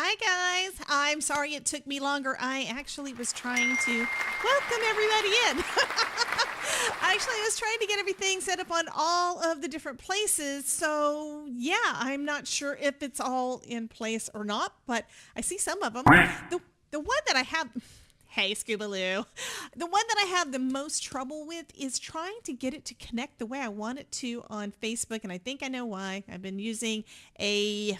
Hi guys, I'm sorry it took me longer. I actually was trying to welcome everybody in. I was trying to get everything set up on all of the different places. So yeah, I'm not sure if it's all in place or not, but I see some of them. The one that I have, hey Scoobaloo, the one that I have the most trouble with is trying to get it to connect the way I want it to on Facebook, and I think I know why. I've been using a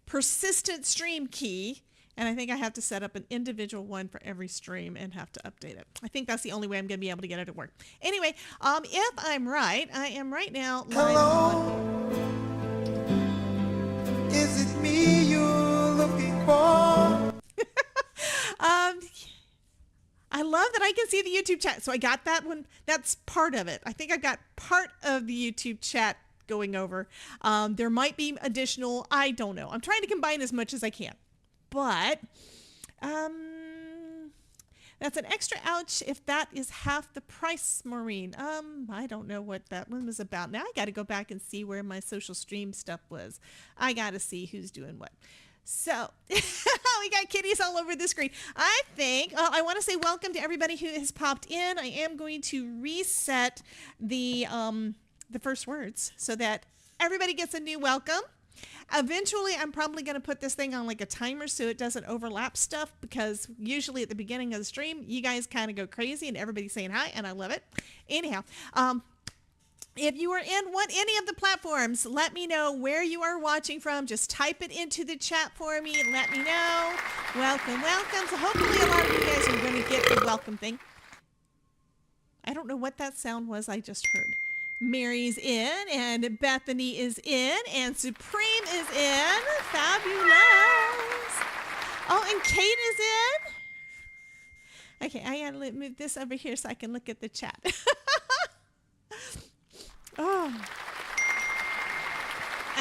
persistent stream key, and I think I have to set up an individual one for every stream and have to update it. I think that's the only way I'm going to be able to get it to work. Anyway, if I'm right, I am right now live. Hello, is it me you're looking for? I love that I can see the YouTube chat. So I got that one. That's part of it. I think I've got part of the YouTube chat going over. There might be additional, I don't know. I'm trying to combine as much as I can. But that's an extra ouch if that is half the price, Maureen. I don't know what that one was about. Now I got to go back and see where my social stream stuff was. I got to see who's doing what. So we got kitties all over the screen. I think I want to say welcome to everybody who has popped in. I am going to reset the first words so that everybody gets a new welcome. Eventually, I'm probably going to put this thing on like a timer so it doesn't overlap stuff, because usually at the beginning of the stream, you guys kind of go crazy and everybody's saying hi, and I love it. Anyhow, if you are in any of the platforms, let me know where you are watching from. Just type it into the chat for me and let me know. Welcome, welcome. So hopefully a lot of you guys are going to get the welcome thing. I don't know what that sound was I just heard. Mary's in, and Bethany is in, and Supreme is in. Fabulous. Oh, and Kate is in. Okay, I gotta move this over here so I can look at the chat. Oh.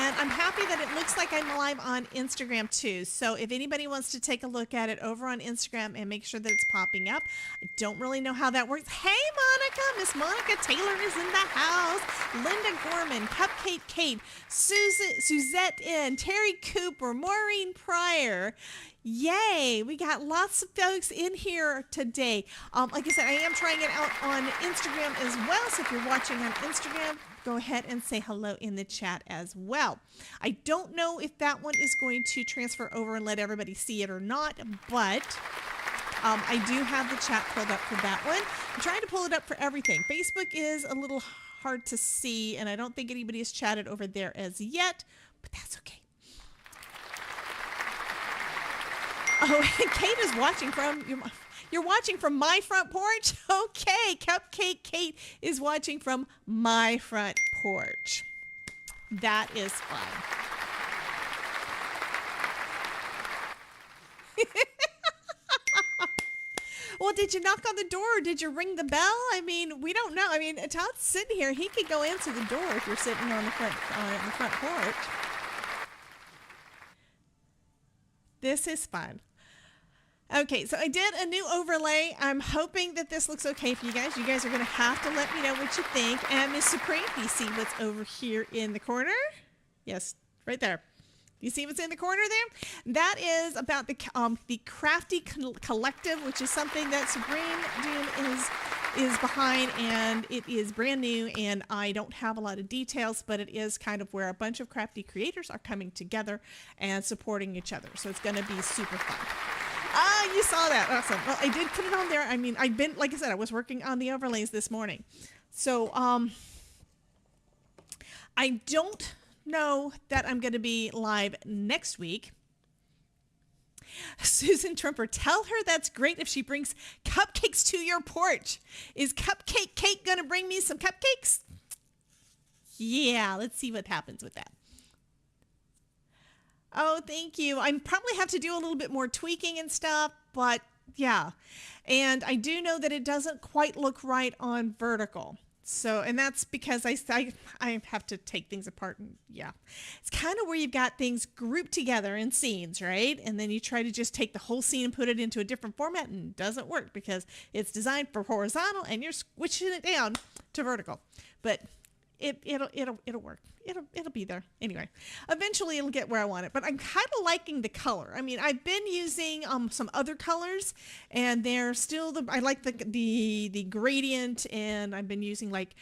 And I'm happy that it looks like I'm live on Instagram too. So if anybody wants to take a look at it over on Instagram and make sure that it's popping up. I don't really know how that works. Hey, Monica. Miss Monica Taylor is in the house. Linda Gorman, Cupcake Kate, Suzette in, Terry Cooper, Maureen Pryor. Yay, we got lots of folks in here today. Like I said, I am trying it out on Instagram as well. So if you're watching on Instagram, go ahead and say hello in the chat as well. I don't know if that one is going to transfer over and let everybody see it or not, but I do have the chat pulled up for that one. I'm trying to pull it up for everything. Facebook is a little hard to see, and I don't think anybody has chatted over there as yet, but that's okay. Oh, and Kate is watching from... You're watching from my front porch? Okay, Cupcake Kate is watching from my front porch. That is fun. Well, did you knock on the door or did you ring the bell? I mean, we don't know. I mean, Todd's sitting here. He could go answer the door if you're sitting on the front porch. This is fun. Okay, so I did a new overlay. I'm hoping that this looks okay for you guys. You guys are going to have to let me know what you think. And Miss Supreme, do you see what's over here in the corner? Yes, right there. You see what's in the corner there? That is about the Crafty Collective, which is something that Supreme Doom is behind, and it is brand new, and I don't have a lot of details, but it is kind of where a bunch of crafty creators are coming together and supporting each other. So it's going to be super fun. Ah, you saw that. Awesome. Well, I did put it on there. I mean, I've been, like I said, I was working on the overlays this morning. So, I don't know that I'm going to be live next week. Susan Trumper, tell her that's great if she brings cupcakes to your porch. Is Cupcake Kate going to bring me some cupcakes? Yeah, let's see what happens with that. Oh, thank you. I probably have to do a little bit more tweaking and stuff, but yeah. And I do know that it doesn't quite look right on vertical. So, and that's because I have to take things apart, and yeah. It's kind of where you've got things grouped together in scenes, right? And then you try to just take the whole scene and put it into a different format, and it doesn't work because it's designed for horizontal and you're switching it down to vertical. But it'll work. It'll be there anyway. Eventually, it'll get where I want it. But I'm kind of liking the color. I mean, I've been using some other colors, and they're still I like the gradient, and I've been using like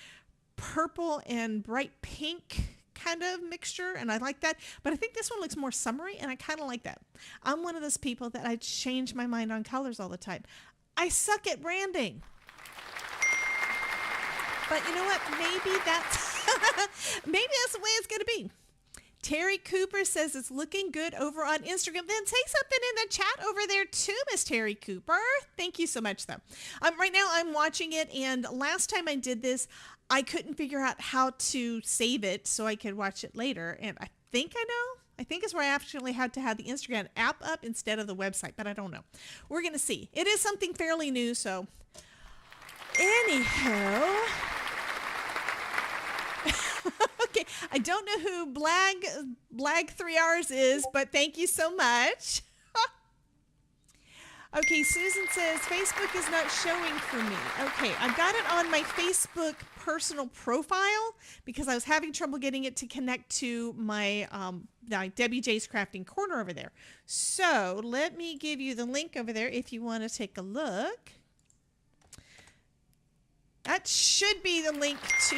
purple and bright pink kind of mixture, and I like that. But I think this one looks more summery, and I kind of like that. I'm one of those people that I change my mind on colors all the time. I suck at branding. But you know what? Maybe that's the way it's going to be. Terry Cooper says it's looking good over on Instagram. Then say something in the chat over there too, Miss Terry Cooper. Thank you so much, though. Right now I'm watching it, and last time I did this, I couldn't figure out how to save it so I could watch it later. And I think I know. I think it's where I actually had to have the Instagram app up instead of the website, but I don't know. We're going to see. It is something fairly new, so anyhow. Okay, I don't know who Blag 3 R's is, but thank you so much. Okay, Susan says Facebook is not showing for me. Okay, I've got it on my Facebook personal profile because I was having trouble getting it to connect to my Debbie J's Crafting Corner over there. So let me give you the link over there if you want to take a look. That should be the link to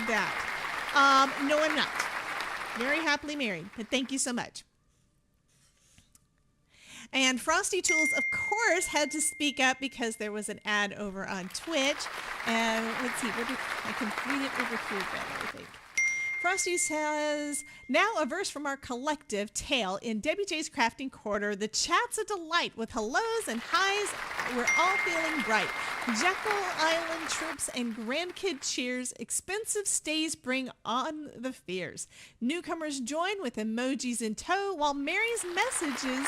that. No, I'm not. Very happily married, but thank you so much. And Frosty Tools, of course, had to speak up because there was an ad over on Twitch. And let's see, I can read it over here better, I think. Frosty says, now a verse from our collective tale in Debbie J's Crafting Corner. The chat's a delight with hellos and highs. We're all feeling bright. Jekyll Island trips and grandkid cheers. Expensive stays bring on the fears. Newcomers join with emojis in tow while Mary's messages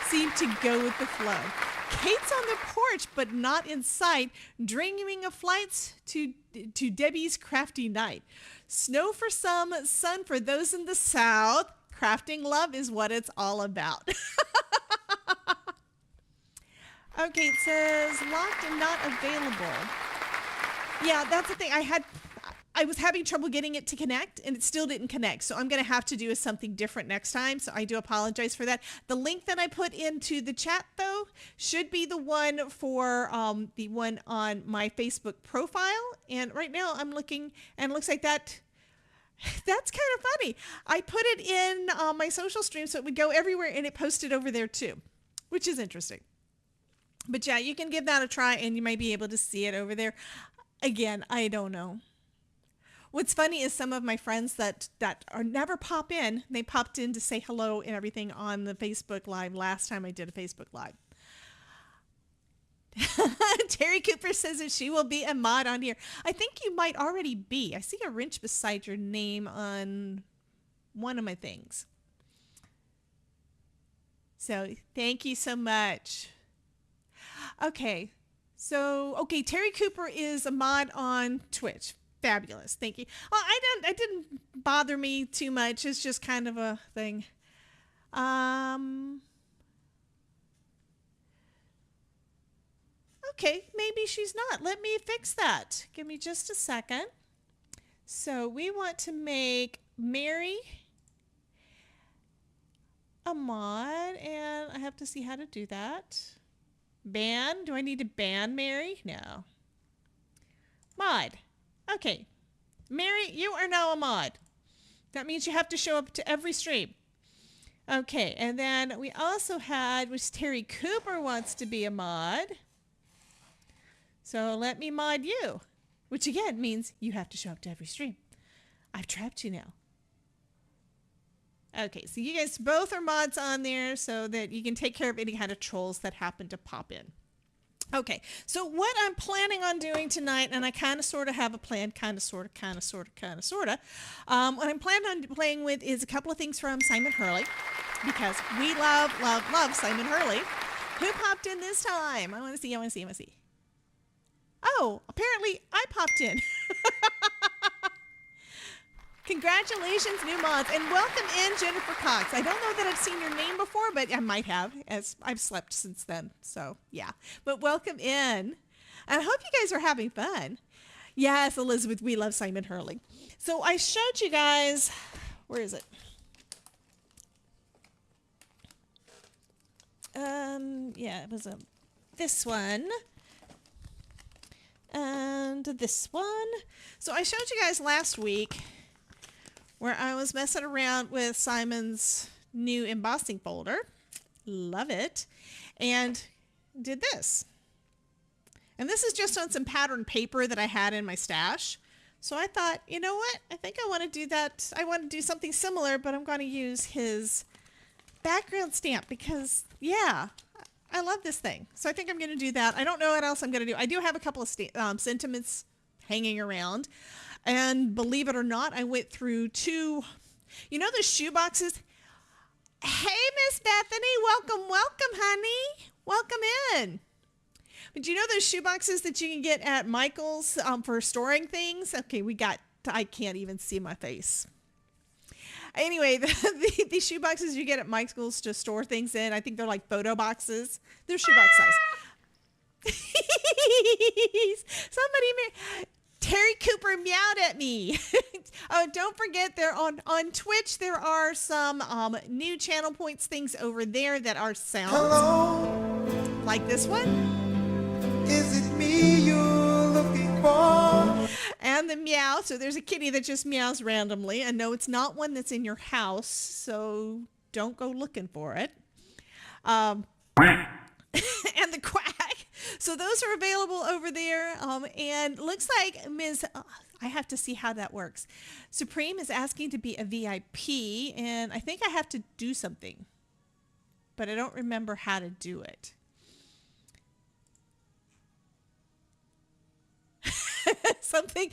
seem to go with the flow. Kate's on the porch but not in sight, dreaming of flights to Debbie's crafty night. Snow for some, sun for those in the south. Crafting love is what it's all about. Okay, it says locked and not available. Yeah, that's the thing. I was having trouble getting it to connect, and it still didn't connect. So I'm going to have to do something different next time. So I do apologize for that. The link that I put into the chat, though, should be the one for the one on my Facebook profile. And right now I'm looking, and it looks like that. That's kind of funny. I put it in my social stream so it would go everywhere, and it posted over there too, which is interesting. But yeah, you can give that a try, and you might be able to see it over there. Again, I don't know. What's funny is some of my friends that are never pop in, they popped in to say hello and everything on the Facebook Live last time I did a Facebook Live. Terry Cooper says that she will be a mod on here. I think you might already be. I see a wrench beside your name on one of my things. So thank you so much. Okay. Okay, Terry Cooper is a mod on Twitch. Fabulous. Thank you. Well, it didn't bother me too much. It's just kind of a thing. Okay, maybe she's not. Let me fix that. Give me just a second. So we want to make Mary a mod, and I have to see how to do that. Ban? Do I need to ban Mary? No. Mod. Okay. Mary, you are now a mod. That means you have to show up to every stream. Okay, and then we also had, which Terry Cooper wants to be a mod. So let me mod you, which again means you have to show up to every stream. I've trapped you now. Okay, so you guys both are mods on there so that you can take care of any kind of trolls that happen to pop in. Okay, so what I'm planning on doing tonight, and I kind of sort of have a plan, kind of sort of. What I'm planning on playing with is a couple of things from Simon Hurley, because we love Simon Hurley. Who popped in this time? I want to see. Oh, apparently I popped in. Congratulations, new mods, and welcome in, Jennifer Cox. I don't know that I've seen your name before, but I might have, as I've slept since then. So, yeah. But welcome in. And I hope you guys are having fun. Yes, Elizabeth, we love Simon Hurley. So I showed you guys, where is it? Yeah, it was this one and this one. So I showed you guys last week where I was messing around with Simon's new embossing folder. Love it. And did this. And this is just on some pattern paper that I had in my stash. So I thought, you know what? I think I want to do that. I want to do something similar, but I'm going to use his background stamp because, yeah, I love this thing. So I think I'm going to do that. I don't know what else I'm going to do. I do have a couple of sentiments hanging around. And believe it or not, I went through two, you know, the shoe boxes. Hey, Miss Bethany, welcome, honey. Welcome in. But do you know those shoe boxes that you can get at Michael's for storing things? Okay, I can't even see my face. Anyway, the shoe boxes you get at Michael's to store things in, I think they're like photo boxes. They're shoebox size. Terry Cooper meowed at me. Oh, don't forget, they're on Twitch. There are some new channel points things over there that are sounds. Hello, like this one. is it me you're looking for? And the meow. So there's a kitty that just meows randomly. And no, it's not one that's in your house. So don't go looking for it. And the quack. So those are available over there. And looks like Ms. I have to see how that works. Supreme is asking to be a VIP. And I think I have to do something. But I don't remember how to do it. Something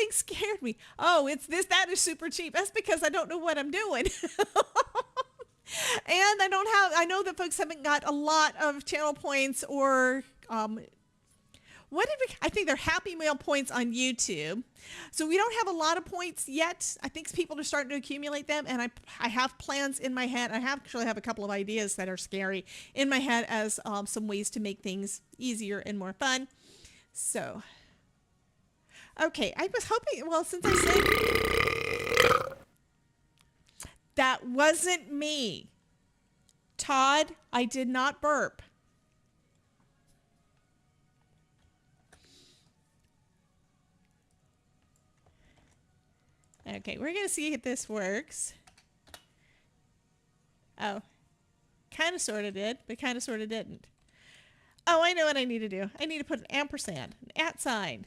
scared me. Oh, it's this, that is super cheap. That's because I don't know what I'm doing. And I know that folks haven't got a lot of channel points or, I think they're Happy Meal points on YouTube. So we don't have a lot of points yet. I think people are starting to accumulate them. And I have plans in my head. I actually have a couple of ideas that are scary in my head as some ways to make things easier and more fun. So... okay, I was hoping, well, since I said that wasn't me. Todd, I did not burp. Okay, we're going to see if this works. Oh, kind of sort of did, but kind of sort of didn't. Oh, I know what I need to do. I need to put an ampersand, an @ sign.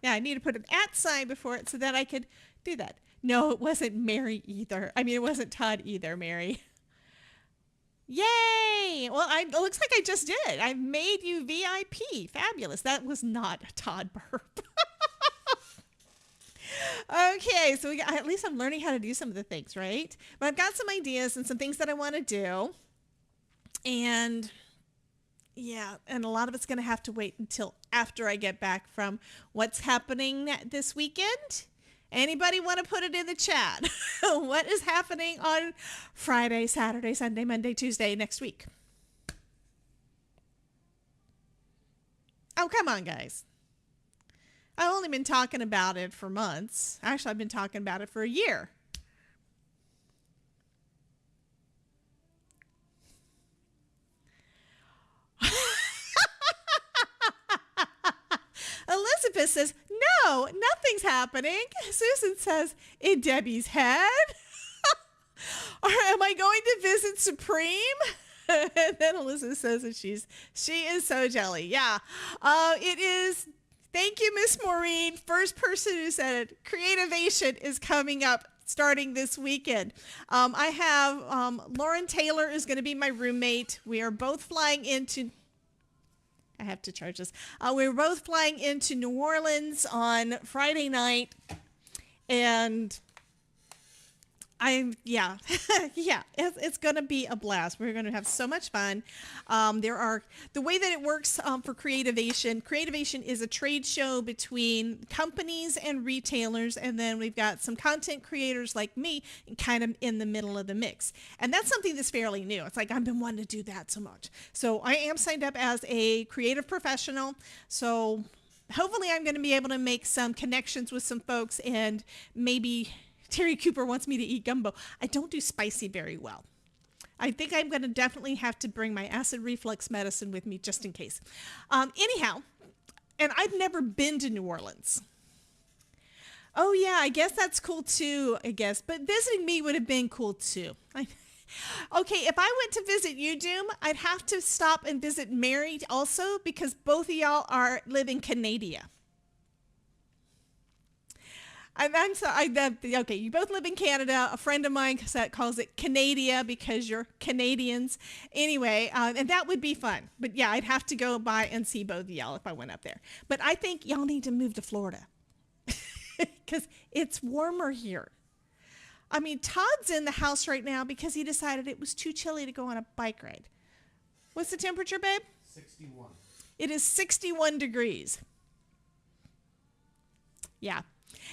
Yeah, I need to put an @ sign before it so that I could do that. No, it wasn't Mary either. I mean, it wasn't Todd either, Mary. Yay! Well, it looks like I just did. I made you VIP. Fabulous. That was not a Todd burp. Okay, so at least I'm learning how to do some of the things, right? But I've got some ideas and some things that I want to do. And... yeah, and a lot of it's going to have to wait until after I get back from what's happening this weekend. Anybody want to put it in the chat? What is happening on Friday, Saturday, Sunday, Monday, Tuesday next week? Oh, come on, guys. I've only been talking about it for months. Actually, I've been talking about it for a year. Elizabeth says, no, nothing's happening. Susan says, in Debbie's head? Or am I going to visit Supreme? And then Elizabeth says that she is so jelly. Yeah, it is. Thank you, Miss Maureen. First person who said it. Creativation is coming up starting this weekend. I have Lauren Taylor is going to be my roommate. We are both flying into... I have to charge this. We're both flying into New Orleans on Friday night, and yeah, it's going to be a blast. We're going to have so much fun. The way that it works for Creativation. Creativation is a trade show between companies and retailers, and then we've got some content creators like me kind of in the middle of the mix. And that's something that's fairly new. It's like I've been wanting to do that so much. So I am signed up as a creative professional. So hopefully I'm going to be able to make some connections with some folks, and maybe Terry Cooper wants me to eat gumbo. I don't do spicy very well. I think I'm going to definitely have to bring my acid reflux medicine with me just in case. Anyhow, and I've never been to New Orleans. Oh yeah, I guess that's cool too, I guess. But visiting me would have been cool too. Okay, if I went to visit you, Doom, I'd have to stop and visit Mary also, because both of y'all live in Canada. I'm sorry. Okay, you both live in Canada. A friend of mine calls it Canada because you're Canadians. Anyway, and that would be fun. But yeah, I'd have to go by and see both of y'all if I went up there. But I think y'all need to move to Florida because it's warmer here. I mean, Todd's in the house right now because he decided it was too chilly to go on a bike ride. What's the temperature, babe? 61. It is 61 degrees. Yeah.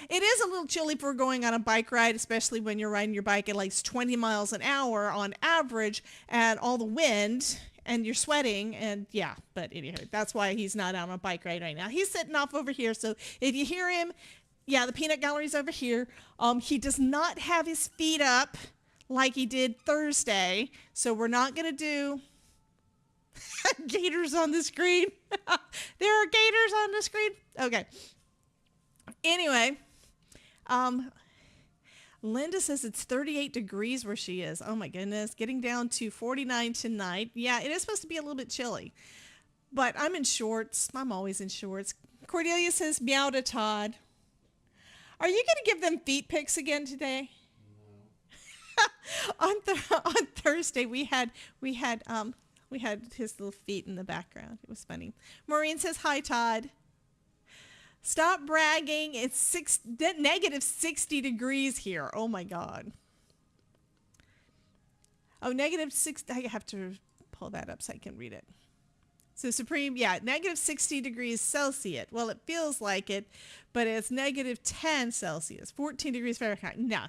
It is a little chilly for going on a bike ride, especially when you're riding your bike at like 20 miles an hour on average and all the wind and you're sweating. And yeah, but anyway, that's why he's not out on a bike ride right now. He's sitting off over here. So if you hear him, yeah, the peanut gallery's over here. He does not have his feet up like he did Thursday. So we're not going to do gators on the screen. There are gators on the screen. Okay. Anyway, Linda says it's 38 degrees where she is. Oh my goodness, getting down to 49 tonight. Yeah, it is supposed to be a little bit chilly, but I'm in shorts. I'm always in shorts. Cordelia says meow to Todd. Are you going to give them feet pics again today? No. on Thursday we had his little feet in the background. It was funny. Maureen says hi, Todd. Stop bragging. It's negative 60 degrees here. Oh my God. Oh, negative 6. I have to pull that up so I can read it. So Supreme, yeah, negative 60 degrees Celsius. Well, it feels like it, but it's negative 10 Celsius, 14 degrees Fahrenheit. No,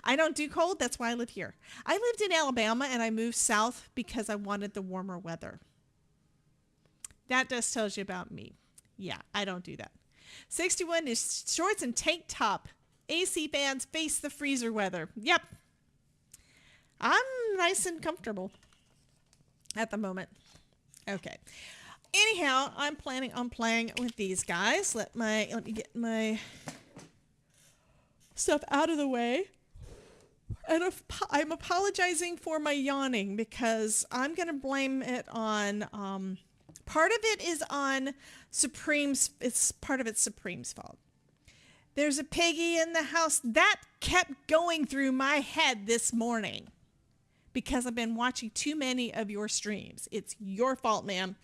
I don't do cold. That's why I live here. I lived in Alabama and I moved south because I wanted the warmer weather. That just tells you about me. Yeah, I don't do that. 61 is shorts and tank top. AC fans face the freezer weather. Yep. I'm nice and comfortable at the moment. Okay. Anyhow, I'm planning on playing with these guys. Let me get my stuff out of the way. And I'm apologizing for my yawning because I'm going to blame it on part of it is on Supreme's, part of it's Supreme's fault. There's a piggy in the house. That kept going through my head this morning because I've been watching too many of your streams. It's your fault, ma'am.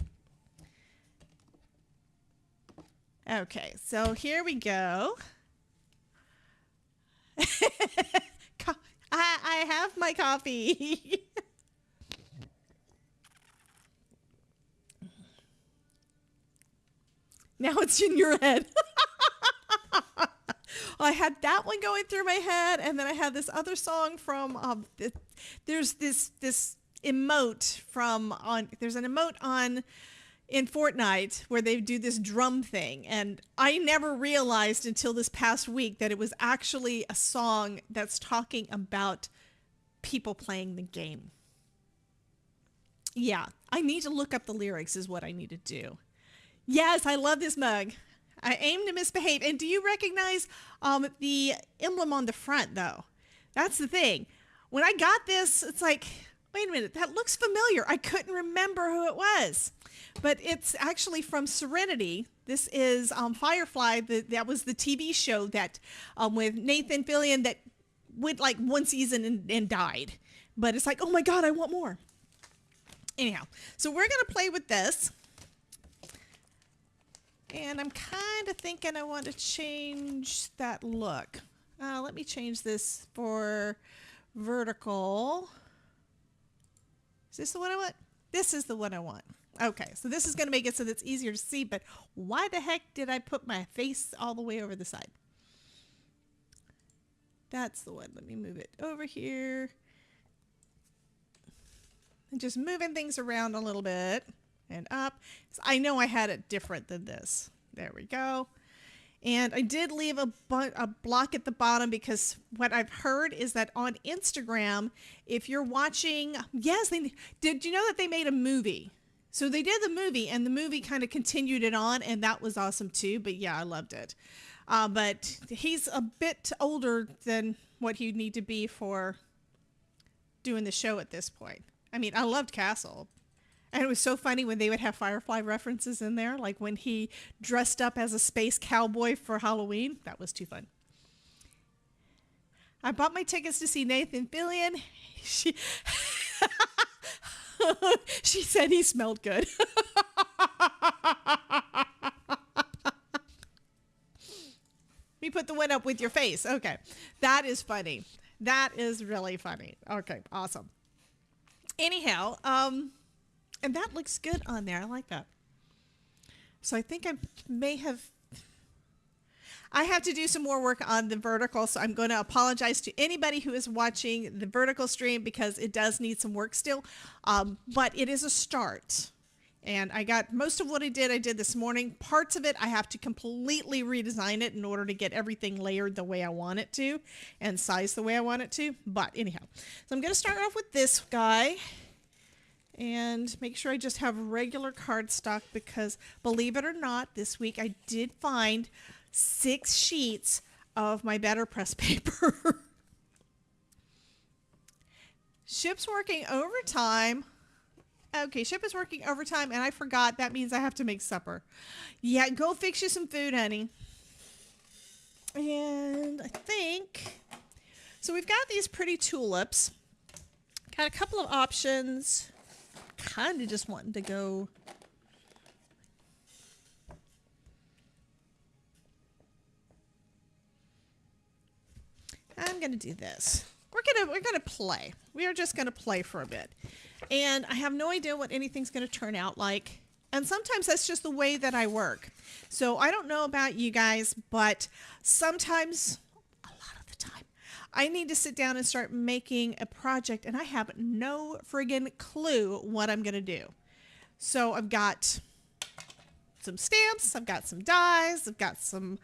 Okay, so here we go. I have my coffee. Now it's in your head. I had that one going through my head, and then I had this other song from there's this emote from there's an emote on in Fortnite where they do this drum thing, and I never realized until this past week that it was actually a song that's talking about people playing the game. Yeah, I need to look up the lyrics is what I need to do. Yes, I love this mug. I aim to misbehave. And do you recognize the emblem on the front, though? That's the thing. When I got this, it's like, wait a minute, that looks familiar. I couldn't remember who it was. But it's actually from Serenity. This is Firefly. That was the TV show that with Nathan Fillion that went like one season and died. But it's like, oh my God, I want more. Anyhow, so we're going to play with this. And I'm kind of thinking I want to change that look. Let me change this for vertical. Is this the one I want? This is the one I want. Okay, so this is going to make it so that it's easier to see, but why the heck did I put my face all the way over the side? That's the one. Let me move it over here. And just moving things around a little bit and up. So I know I had it different than this. There we go. And I did leave a block at the bottom because what I've heard is that on Instagram, if you're watching, yes, did you know that they made a movie? So they did the movie, and the movie kind of continued it on, and that was awesome too. But yeah, I loved it. But he's a bit older than what he'd need to be for doing the show at this point. I mean, I loved Castle. And it was so funny when they would have Firefly references in there, like when he dressed up as a space cowboy for Halloween. That was too fun. I bought my tickets to see Nathan Fillion. She said he smelled good. We put the one up with your face. Okay. That is funny. That is really funny. Okay, awesome. Anyhow, and that looks good on there. I like that. So I think I have to do some more work on the vertical. So I'm going to apologize to anybody who is watching the vertical stream because it does need some work still. But it is a start. And I got most of what I did this morning. Parts of it, I have to completely redesign it in order to get everything layered the way I want it to and sized the way I want it to. But anyhow, so I'm going to start off with this guy. And make sure I just have regular cardstock because, believe it or not, this week I did find 6 sheets of my Better Press paper. Ship's working overtime. Okay, Ship is working overtime, and I forgot. That means I have to make supper. Yeah, go fix you some food, honey. And I think... So we've got these pretty tulips. Got a couple of options. Kind of just wanting to go I'm gonna do this. We're gonna play. We are just gonna play for a bit, and I have no idea what anything's gonna turn out like. And sometimes that's just the way that I work. So I don't know about you guys, but sometimes, a lot of the time, I need to sit down and start making a project, and I have no friggin' clue what I'm gonna do. So I've got some stamps, I've got some dies, I've got some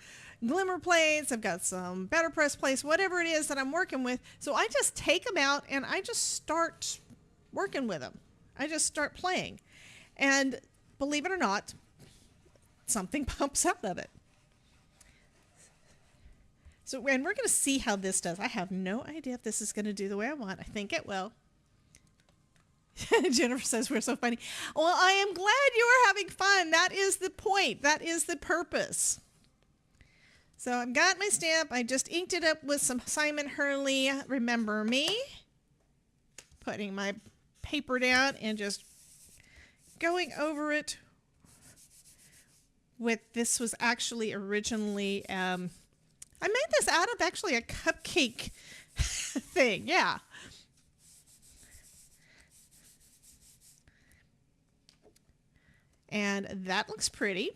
glimmer plates, I've got some Better Press plates, whatever it is that I'm working with. So I just take them out and I just start working with them. I just start playing. And believe it or not, something pops out of it. So, and we're going to see how this does. I have no idea if this is going to do the way I want. I think it will. Jennifer says we're so funny. Well, I am glad you are having fun. That is the point. That is the purpose. So I've got my stamp. I just inked it up with some Simon Hurley Remember Me. Putting my paper down and just going over it with, this was actually originally, I made this out of actually a cupcake thing. Yeah. And that looks pretty.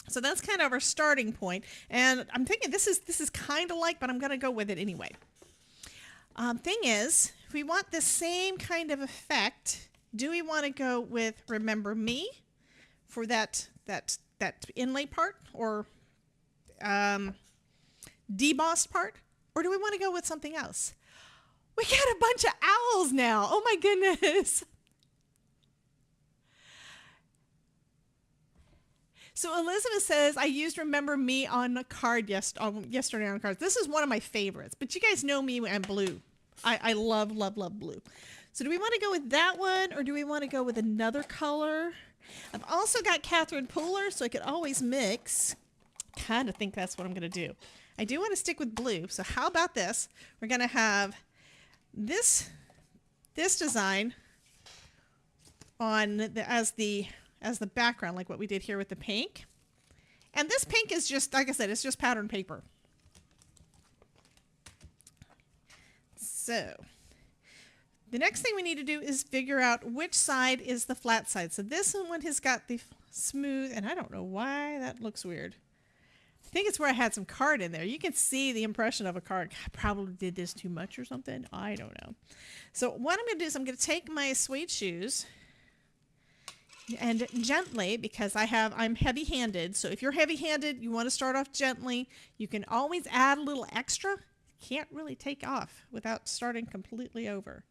So that's kind of our starting point. And I'm thinking this is kind of like, but I'm going to go with it anyway. Thing is, if we want the same kind of effect, do we want to go with Remember Me for that inlay part, or debossed part? Or do we want to go with something else? We got a bunch of owls now. Oh my goodness. So Elizabeth says, I used Remember Me on a card yesterday on cards. This is one of my favorites, but you guys know me and blue. I love, love, love blue. So do we want to go with that one, or do we want to go with another color? I've also got Catherine Pooler, so I could always mix. Kind of think that's what I'm going to do. I do want to stick with blue, so how about this? We're going to have this design on as the background, like what we did here with the pink. And this pink is just, like I said, it's just pattern paper. So the next thing we need to do is figure out which side is the flat side. So this one has got the smooth, and I don't know why that looks weird. I think it's where I had some card in there. You can see the impression of a card. I probably did this too much or something. I don't know. So what I'm going to do is I'm going to take my suede shoes, and gently, because I'm heavy-handed. So if you're heavy-handed, you want to start off gently. You can always add a little extra. Can't really take off without starting completely over.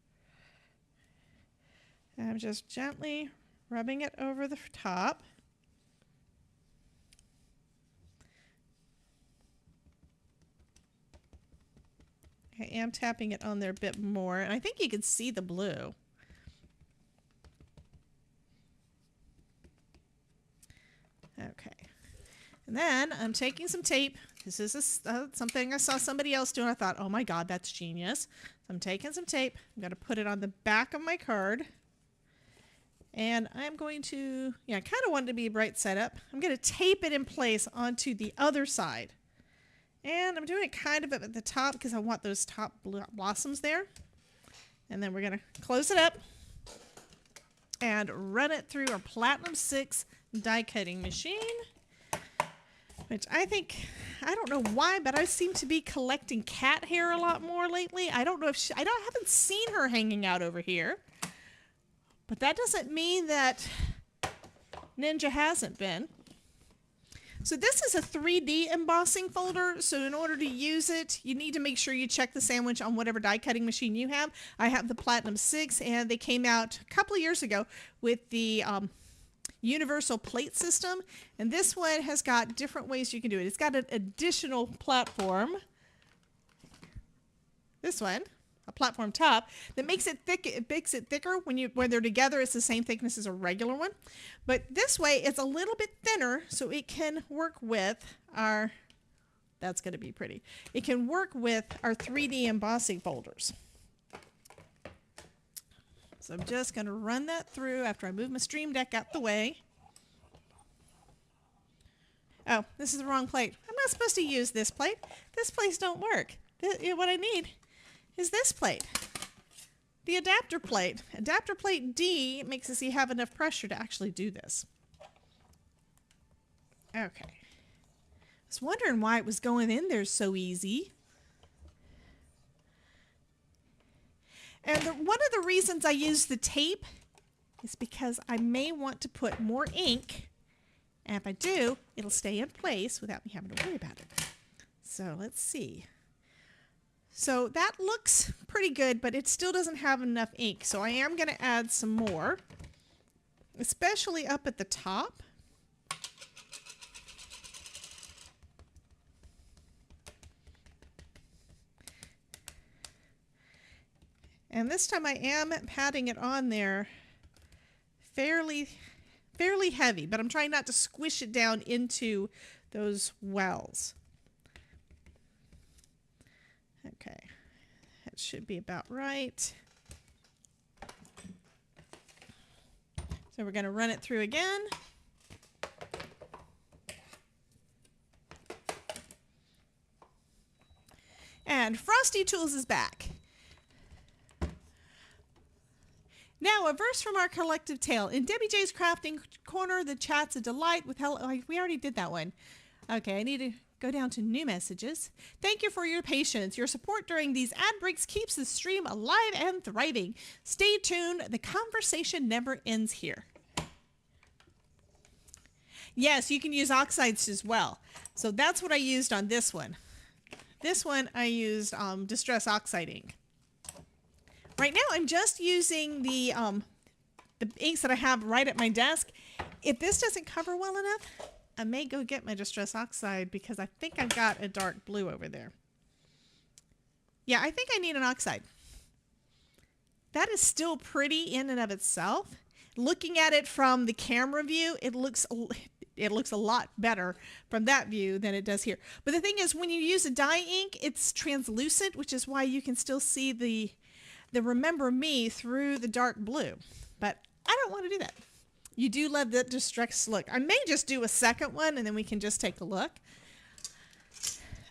And I'm just gently rubbing it over the top. I am tapping it on there a bit more, and I think you can see the blue. Okay. And then I'm taking some tape. This is something I saw somebody else do, and I thought, oh my God, that's genius. So I'm taking some tape. I'm going to put it on the back of my card. And I'm going to, I kind of want it to be right side up. I'm going to tape it in place onto the other side. And I'm doing it kind of at the top because I want those top blossoms there. And then we're going to close it up and run it through our Platinum 6 die cutting machine, which I don't know why, but I seem to be collecting cat hair a lot more lately. I don't know if I haven't seen her hanging out over here, but that doesn't mean that Ninja hasn't been. So this is a 3D embossing folder, so in order to use it, you need to make sure you check the sandwich on whatever die cutting machine you have. I have the Platinum 6, and they came out a couple of years ago with the universal plate system, and this one has got different ways you can do it. It's got an additional platform. This one, a platform top that makes it thick. It makes it thicker when they're together. It's the same thickness as a regular one, but this way it's a little bit thinner, so it can work with our. That's going to be pretty. It can work with our 3D embossing folders. So I'm just going to run that through after I move my Stream Deck out the way. Oh, this is the wrong plate. I'm not supposed to use this plate. This plates don't work. What I need is this plate. The adapter plate. Adapter plate D makes it so you have enough pressure to actually do this. Okay. I was wondering why it was going in there so easy. And one of the reasons I use the tape is because I may want to put more ink, and if I do, it'll stay in place without me having to worry about it. So let's see. So that looks pretty good, but it still doesn't have enough ink, so I am going to add some more, especially up at the top. And this time I am patting it on there fairly heavy, but I'm trying not to squish it down into those wells. Okay, that should be about right. So we're going to run it through again. And Frosty Tools is back. Now, a verse from our collective tale. In Debbie J's crafting corner, the chat's a delight with hello. Oh, we already did that one. Okay, I need to go down to new messages. Thank you for your patience. Your support during these ad breaks keeps the stream alive and thriving. Stay tuned. The conversation never ends here. Yes, you can use oxides as well. So that's what I used on this one. This one I used Distress Oxide ink. Right now I'm just using the inks that I have right at my desk. If this doesn't cover well enough, I may go get my Distress Oxide because I think I've got a dark blue over there. Yeah, I think I need an oxide. That is still pretty in and of itself. Looking at it from the camera view, it looks a lot better from that view than it does here. But the thing is, when you use a dye ink, it's translucent, which is why you can still see the Remember Me through the dark blue. But I don't want to do that. You do love that distressed look. I may just do a second one and then we can just take a look.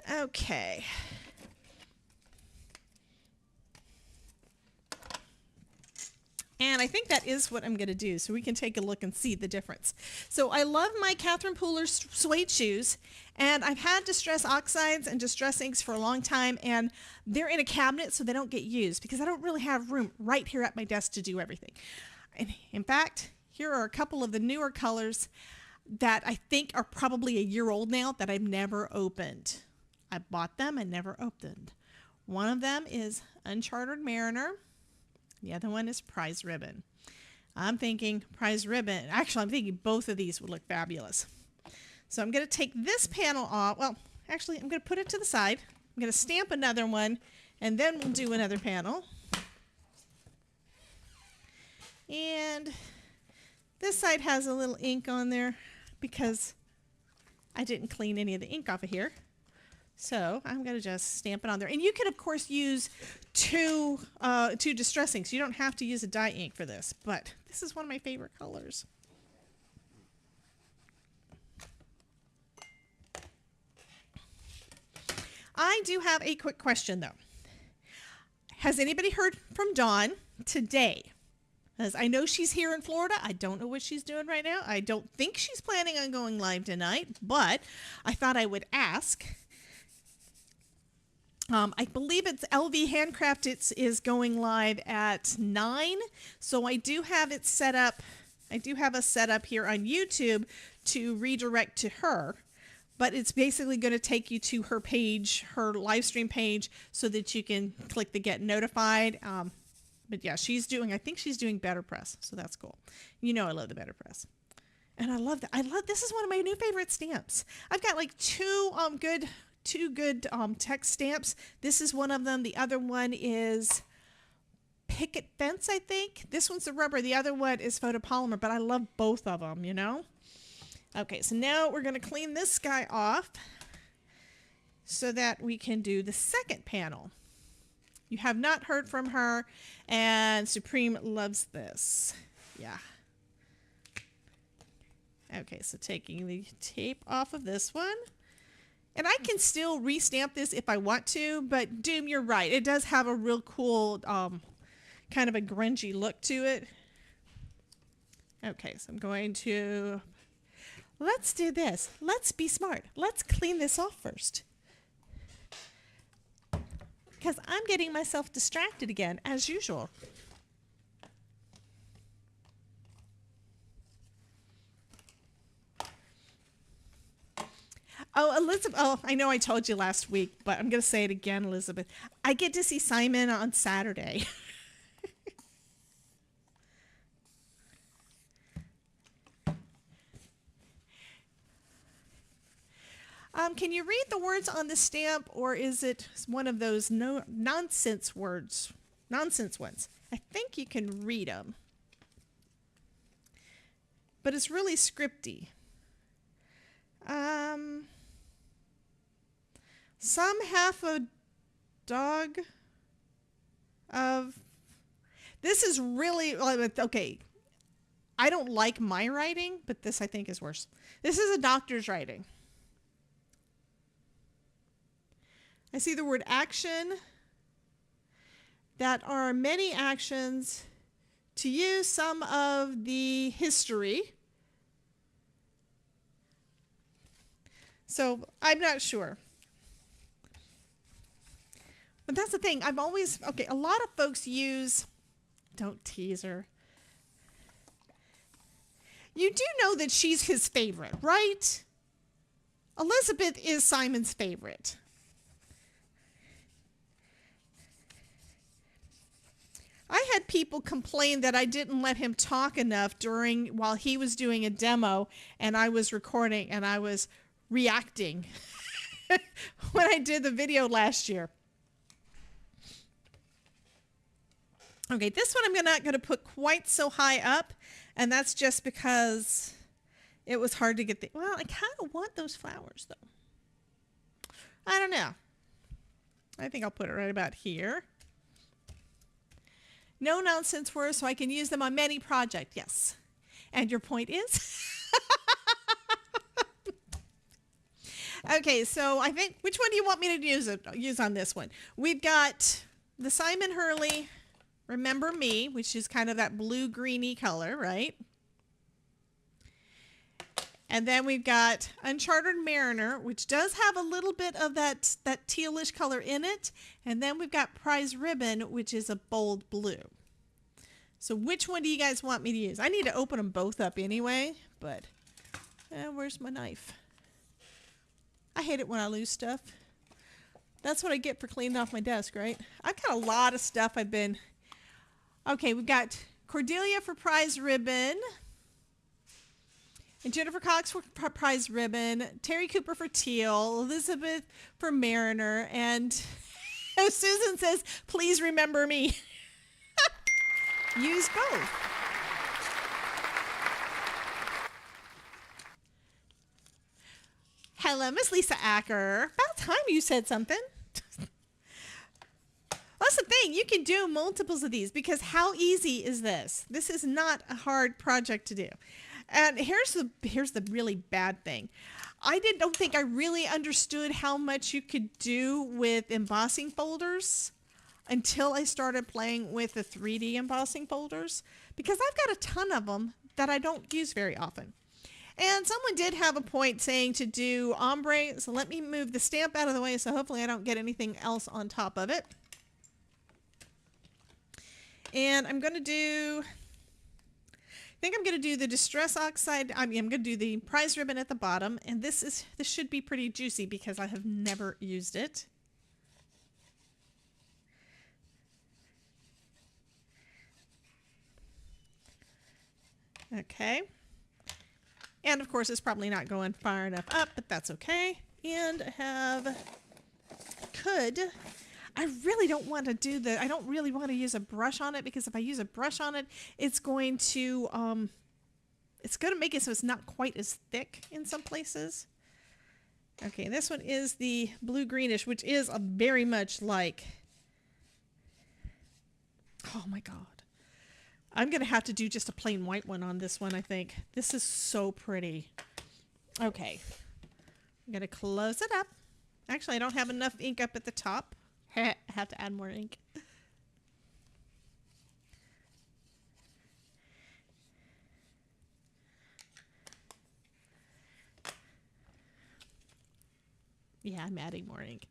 Okay. And I think that is what I'm going to do, so we can take a look and see the difference. So I love my Catherine Pooler suede shoes, and I've had Distress Oxides and Distress Inks for a long time, and they're in a cabinet so they don't get used because I don't really have room right here at my desk to do everything. And in fact, here are a couple of the newer colors that I think are probably a year old now that I've never opened. I bought them and never opened. One of them is Uncharted Mariner. The other one is Prize Ribbon. I'm thinking Prize Ribbon. Actually, I'm thinking both of these would look fabulous. So I'm going to take this panel off. Well, actually, I'm going to put it to the side. I'm going to stamp another one, and then we'll do another panel. And this side has a little ink on there because I didn't clean any of the ink off of here. So I'm going to just stamp it on there. And you can, of course, use two distress inks. You don't have to use a dye ink for this, but this is one of my favorite colors. I do have a quick question, though. Has anybody heard from Dawn today? As I know she's here in Florida. I don't know what she's doing right now. I don't think she's planning on going live tonight, but I thought I would ask. I believe it's LV Handcraft is going live at 9. So I do have it set up. I do have a setup here on YouTube to redirect to her. But it's basically going to take you to her page, her live stream page, so that you can click the get notified. But yeah, I think she's doing Better Press. So that's cool. You know I love the Better Press. And I love that. This is one of my new favorite stamps. I've got like two good text stamps. This is one of them. The other one is Picket Fence, I think. This one's the rubber. The other one is photopolymer, but I love both of them, you know? Okay, so now we're going to clean this guy off so that we can do the second panel. You have not heard from her, and Supreme loves this. Yeah. Okay, so taking the tape off of this one. And I can still restamp this if I want to, but Doom, you're right. It does have a real cool, kind of a grungy look to it. Okay, so I'm going to... Let's do this. Let's be smart. Let's clean this off first. Because I'm getting myself distracted again, as usual. Oh, Elizabeth. Oh, I know I told you last week, but I'm going to say it again, Elizabeth. I get to see Simon on Saturday. Can you read the words on the stamp, or is it one of those nonsense words? Nonsense ones. I think you can read them. But it's really scripty. Some half a dog of... This is really... Okay. I don't like my writing, but this I think is worse. This is a doctor's writing. I see the word action. That are many actions to use some of the history. So I'm not sure. But that's the thing. I've always, a lot of folks use, don't tease her. You do know that she's his favorite, right? Elizabeth is Simon's favorite. I had people complain that I didn't let him talk enough while he was doing a demo and I was recording and I was reacting when I did the video last year. Okay, this one I'm not going to put quite so high up, and that's just because it was hard to get well, I kind of want those flowers though. I don't know. I think I'll put it right about here. No nonsense words, so I can use them on many projects. Yes. And your point is? Okay, so I think, which one do you want me to use on this one? We've got the Simon Hurley, Remember Me, which is kind of that blue-greeny color, right? And then we've got Uncharted Mariner, which does have a little bit of that tealish color in it. And then we've got Prize Ribbon, which is a bold blue. So which one do you guys want me to use? I need to open them both up anyway, but where's my knife? I hate it when I lose stuff. That's what I get for cleaning off my desk, right? I've got a lot of stuff I've been... Okay, we've got Cordelia for prize ribbon. And Jennifer Cox for prize ribbon. Terry Cooper for teal. Elizabeth for mariner. And Susan says, please remember me. Use both. Hello, Miss Lisa Acker. About time you said something. That's the thing. You can do multiples of these because how easy is this? This is not a hard project to do. And here's the really bad thing. I don't think I really understood how much you could do with embossing folders until I started playing with the 3D embossing folders, because I've got a ton of them that I don't use very often. And someone did have a point saying to do ombre, so let me move the stamp out of the way so hopefully I don't get anything else on top of it. And I'm going to do, I think I'm going to do the Distress Oxide, I'm going to do the prize ribbon at the bottom, and this should be pretty juicy because I have never used it. Okay. And of course, it's probably not going far enough up, but that's okay. And I really don't want to do I don't really want to use a brush on it, because if I use a brush on it, it's going to make it so it's not quite as thick in some places. Okay, this one is the blue greenish, which is a very much like, oh my God. I'm going to have to do just a plain white one on this one, I think. This is so pretty. Okay. I'm going to close it up. Actually, I don't have enough ink up at the top. I have to add more ink. Yeah, I'm adding more ink.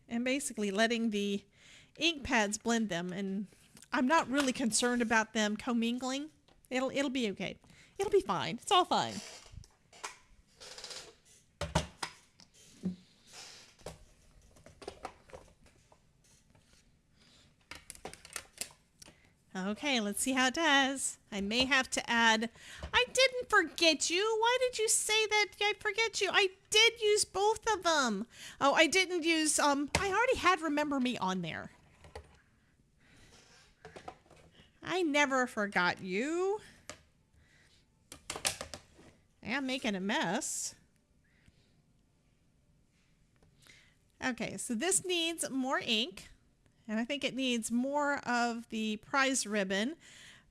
And basically letting the ink pads blend them, and I'm not really concerned about them commingling. It'll be okay. It'll be fine. It's all fine. Okay, let's see how it does. I may have to add, I didn't forget you. Why did you say that I forget you? I did use both of them. Oh, I didn't use, I already had Remember Me on there. I never forgot you. I'm making a mess. Okay, so this needs more ink. And I think it needs more of the prize ribbon.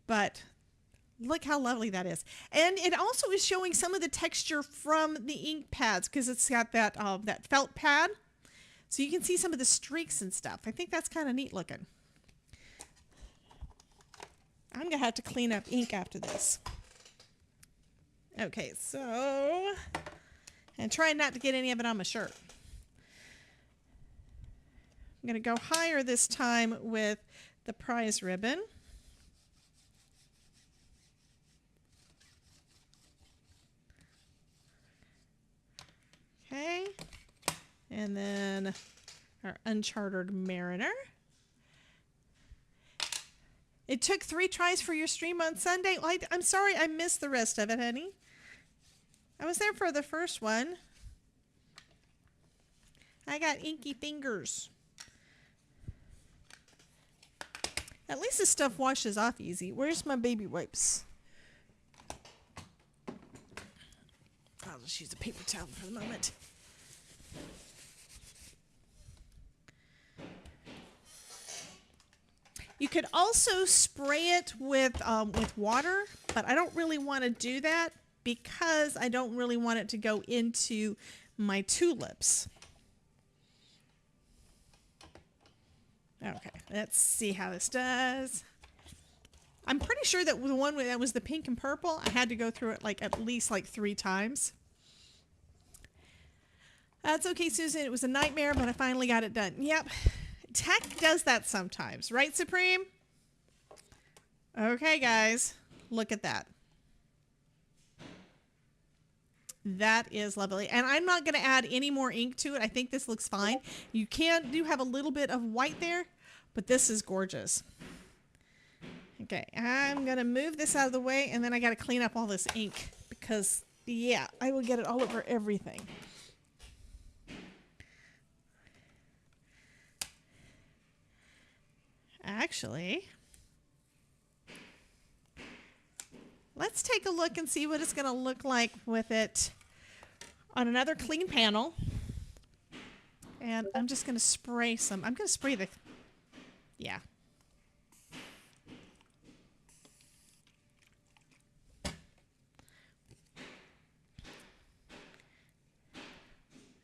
But look how lovely that is. And it also is showing some of the texture from the ink pads, because it's got that, that felt pad. So you can see some of the streaks and stuff. I think that's kind of neat looking. I'm going to have to clean up ink after this. Okay, so, and try not to get any of it on my shirt. I'm going to go higher this time with the prize ribbon. Okay, and then our Uncharted Mariner. It took 3 tries for your stream on Sunday. Well, I'm sorry I missed the rest of it, honey. I was there for the first one. I got inky fingers. At least this stuff washes off easy. Where's my baby wipes? I'll just use a paper towel for the moment. You could also spray it with water, but I don't really want to do that because I don't really want it to go into my tulips. Okay, let's see how this does. I'm pretty sure that the one that was the pink and purple, I had to go through it at least 3 times. That's okay, Susan. It was a nightmare, but I finally got it done. Yep. Tech does that sometimes, right, Supreme? Okay, guys, look at that. That is lovely. And I'm not going to add any more ink to it. I think this looks fine. You do have a little bit of white there, but this is gorgeous. Okay, I'm going to move this out of the way, and then I got to clean up all this ink because, yeah, I will get it all over everything. Actually, let's take a look and see what it's going to look like with it on another clean panel. And I'm just going to spray some. I'm going to spray the, yeah.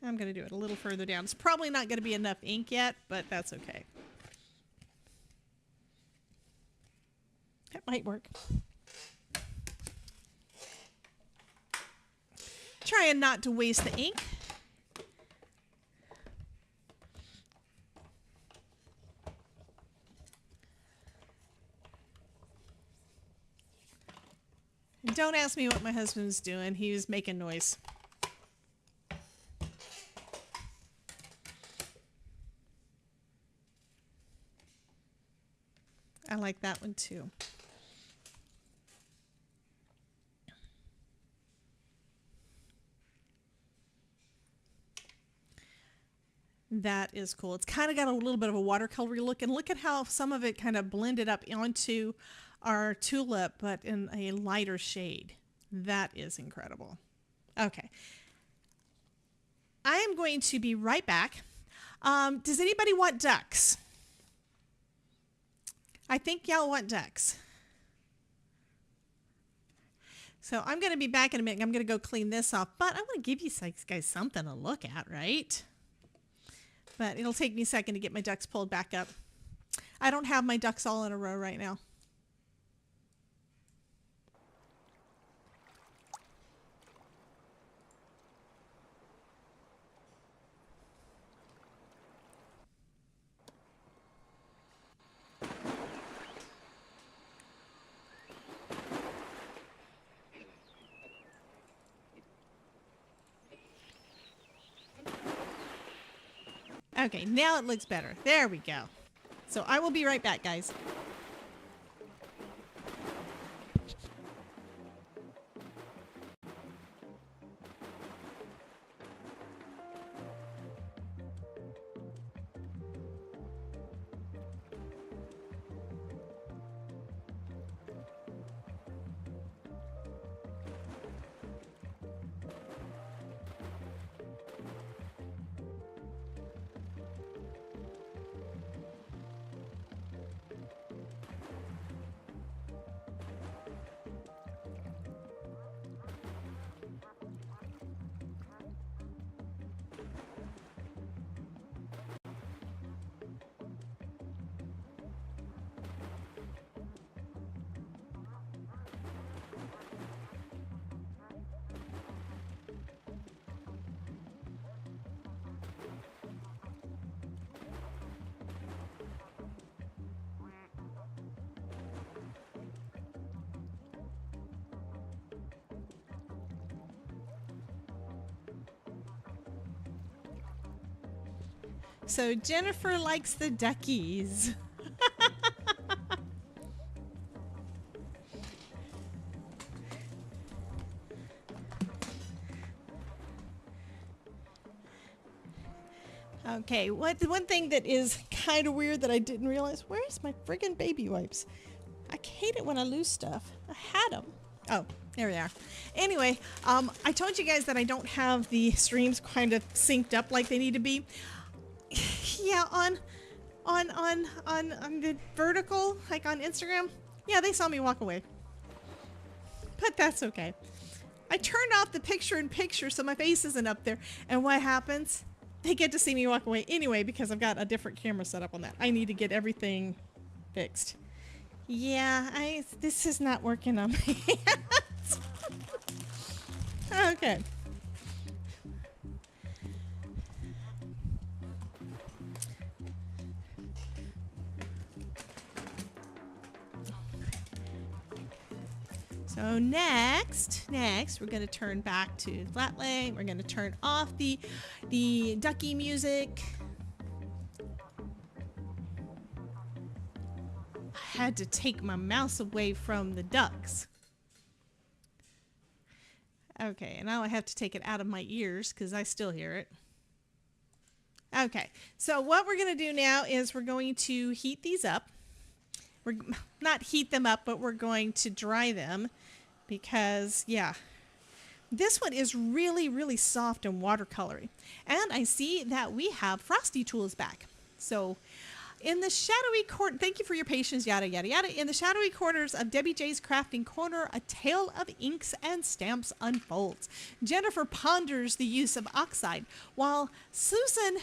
I'm going to do it a little further down. It's probably not going to be enough ink yet, but that's okay. That might work. Trying not to waste the ink. And don't ask me what my husband's doing. He was making noise. I like that one too. That is cool. It's kind of got a little bit of a watercolory look, and look at how some of it kind of blended up onto our tulip, but in a lighter shade. That is incredible. Okay. I am going to be right back. Does anybody want ducks? I think y'all want ducks. So I'm going to be back in a minute. I'm going to go clean this off, but I want to give you guys something to look at, right? But it'll take me a second to get my ducks pulled back up. I don't have my ducks all in a row right now. Okay, now it looks better. There we go. So I will be right back, guys. So Jennifer likes the duckies. Okay, one thing that is kind of weird that I didn't realize, where's my friggin' baby wipes? I hate it when I lose stuff. I had them. Oh, there they are. Anyway, I told you guys that I don't have the streams kind of synced up like they need to be. Yeah, on the vertical, like on Instagram, yeah, they saw me walk away. But that's okay. I turned off the picture-in-picture so my face isn't up there. And what happens? They get to see me walk away anyway because I've got a different camera set up on that. I need to get everything fixed. Yeah, this is not working on my hands. Okay. So next, we're going to turn back to flat lay. We're going to turn off the ducky music. I had to take my mouse away from the ducks. Okay, and now I have to take it out of my ears because I still hear it. Okay, so what we're going to do now is we're going to heat these up. We're not heat them up, but we're going to dry them because, yeah, this one is really, really soft and watercolory. And I see that we have Frosty tools back. So in the shadowy corner, thank you for your patience, yada, yada, yada. In the shadowy corners of Debbie J's crafting corner, a tale of inks and stamps unfolds. Jennifer ponders the use of oxide, while Susan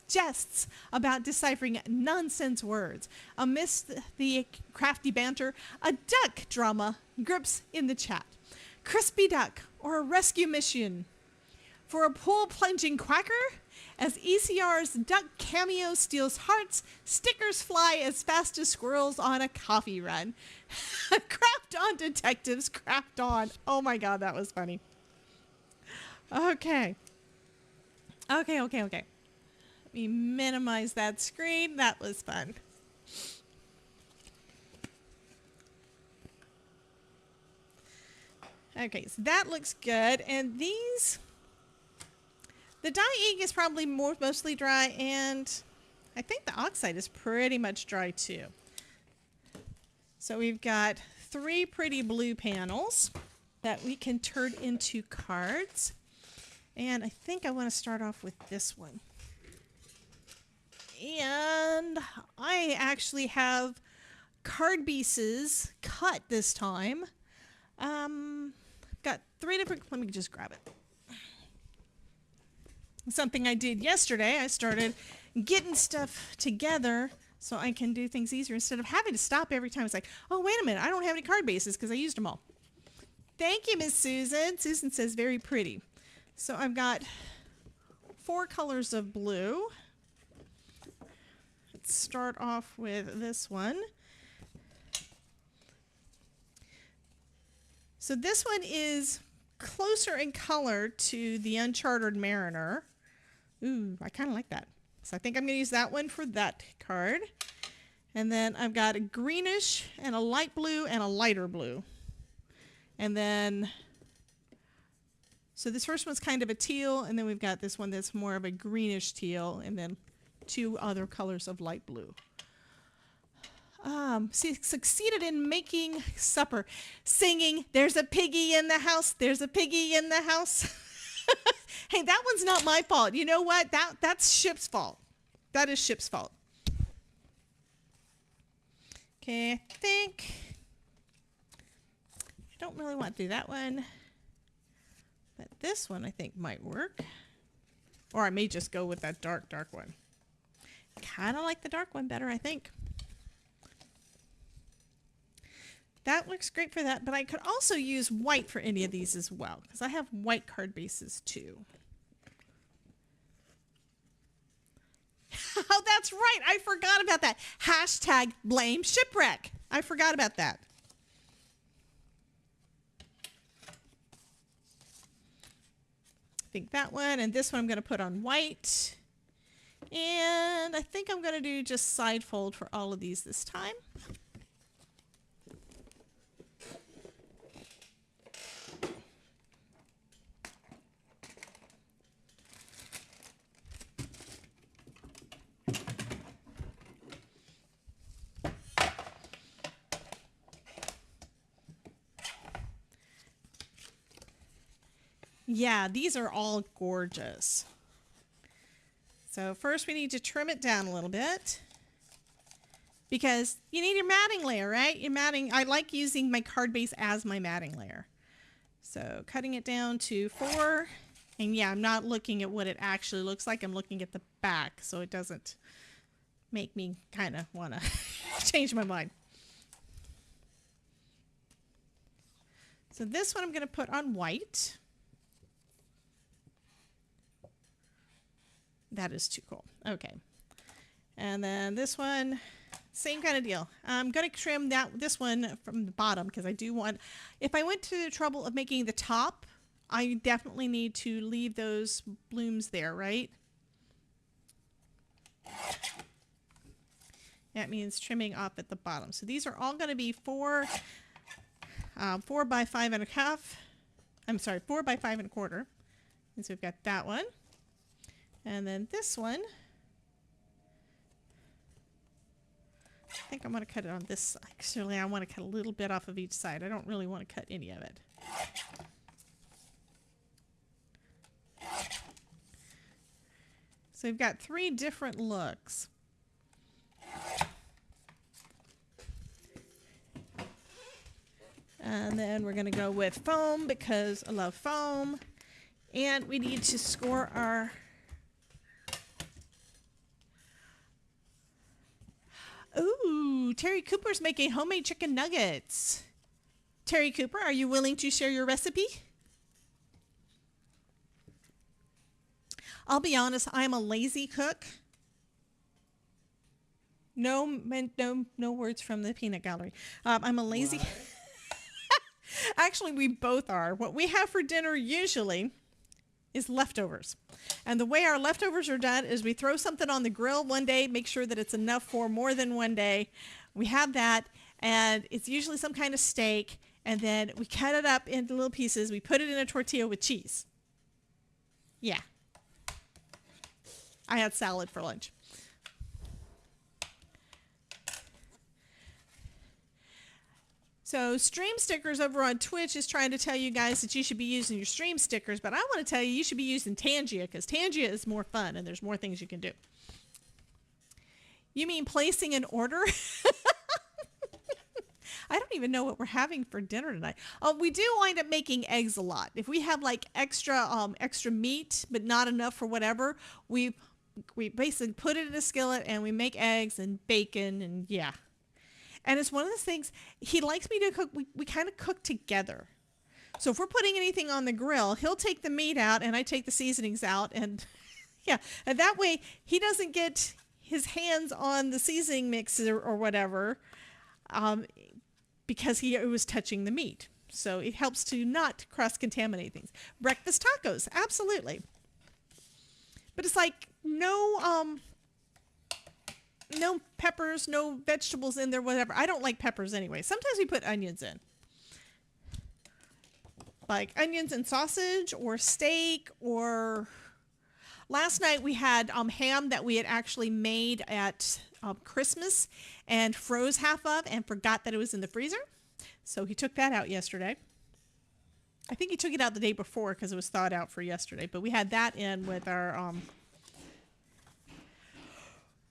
jests about deciphering nonsense words. Amidst the crafty banter, a duck drama grips in the chat. Crispy duck or a rescue mission for a pool plunging quacker? As ECR's duck cameo steals hearts, stickers fly as fast as squirrels on a coffee run. Craft on, detectives, craft on. Oh my God, that was funny. Okay. Let me minimize that screen. That was fun. Okay, so that looks good. And these... the dye ink is probably mostly dry, and I think the oxide is pretty much dry too. So we've got 3 pretty blue panels that we can turn into cards. And I think I want to start off with this one. And I actually have card pieces cut this time. Got 3 different, let me just grab it. Something I did yesterday, I started getting stuff together so I can do things easier instead of having to stop every time. It's like, oh, wait a minute, I don't have any card bases because I used them all. Thank you, Miss Susan. Susan says very pretty. So I've got 4 colors of blue. Let's start off with this one. So this one is closer in color to the Uncharted Mariner. Ooh, I kind of like that. So I think I'm going to use that one for that card. And then I've got a greenish and a light blue and a lighter blue. And then, so this first one's kind of a teal, and then we've got this one that's more of a greenish teal, and then 2 other colors of light blue. Succeeded in making supper, singing, "There's a piggy in the house, there's a piggy in the house." Hey, that one's not my fault. You know what? That's Ship's fault. That is Ship's fault. Okay, I think I don't really want to do that one, but this one I think might work. Or I may just go with that dark one. Kind of like the dark one better, I think. That looks great for that, but I could also use white for any of these as well, because I have white card bases too. Oh, that's right. I forgot about that. Hashtag blame shipwreck. I forgot about that. I think that one and this one I'm going to put on white. And I think I'm going to do just side fold for all of these this time. Yeah, these are all gorgeous. So first we need to trim it down a little bit because you need your matting layer, right? Your matting, I like using my card base as my matting layer. So cutting it down to 4, and yeah, I'm not looking at what it actually looks like. I'm looking at the back, so it doesn't make me kind of want to change my mind. So this one I'm going to put on white. That is too cool. Okay. And then this one, same kind of deal. I'm going to trim this one from the bottom because I do want, if I went to the trouble of making the top, I definitely need to leave those blooms there, right? That means trimming off at the bottom. So these are all going to be 4 by 5.5. I'm sorry, 4 by 5.25. And so we've got that one. And then this one, I think I'm going to cut it on this side. Actually, I want to cut a little bit off of each side. I don't really want to cut any of it. So we've got 3 different looks. And then we're going to go with foam because I love foam. And we need to score our... Ooh, Terry Cooper's making homemade chicken nuggets. Terry Cooper, are you willing to share your recipe? I'll be honest, I'm a lazy cook. No words from the peanut gallery. I'm a lazy... Actually, we both are. What we have for dinner usually is leftovers. And the way our leftovers are done is we throw something on the grill one day, make sure that it's enough for more than one day. We have that, and it's usually some kind of steak, and then we cut it up into little pieces. We put it in a tortilla with cheese. Yeah. I had salad for lunch. So Stream Stickers over on Twitch is trying to tell you guys that you should be using your Stream Stickers, but I want to tell you should be using Tangia because Tangia is more fun and there's more things you can do. You mean placing an order? I don't even know what we're having for dinner tonight. We do wind up making eggs a lot. If we have like extra meat, but not enough for whatever, we basically put it in a skillet and we make eggs and bacon and yeah. And it's one of those things, he likes me to cook, we kind of cook together. So if we're putting anything on the grill, he'll take the meat out and I take the seasonings out. And yeah, and that way he doesn't get his hands on the seasoning mixer or whatever because he was touching the meat. So it helps to not cross-contaminate things. Breakfast tacos, absolutely. But it's like no peppers, no vegetables in there, whatever. I don't like peppers anyway. Sometimes we put onions in. Like onions and sausage or steak or... Last night we had ham that we had actually made at Christmas and froze half of and forgot that it was in the freezer. So he took that out yesterday. I think he took it out the day before because it was thawed out for yesterday. But we had that in with our...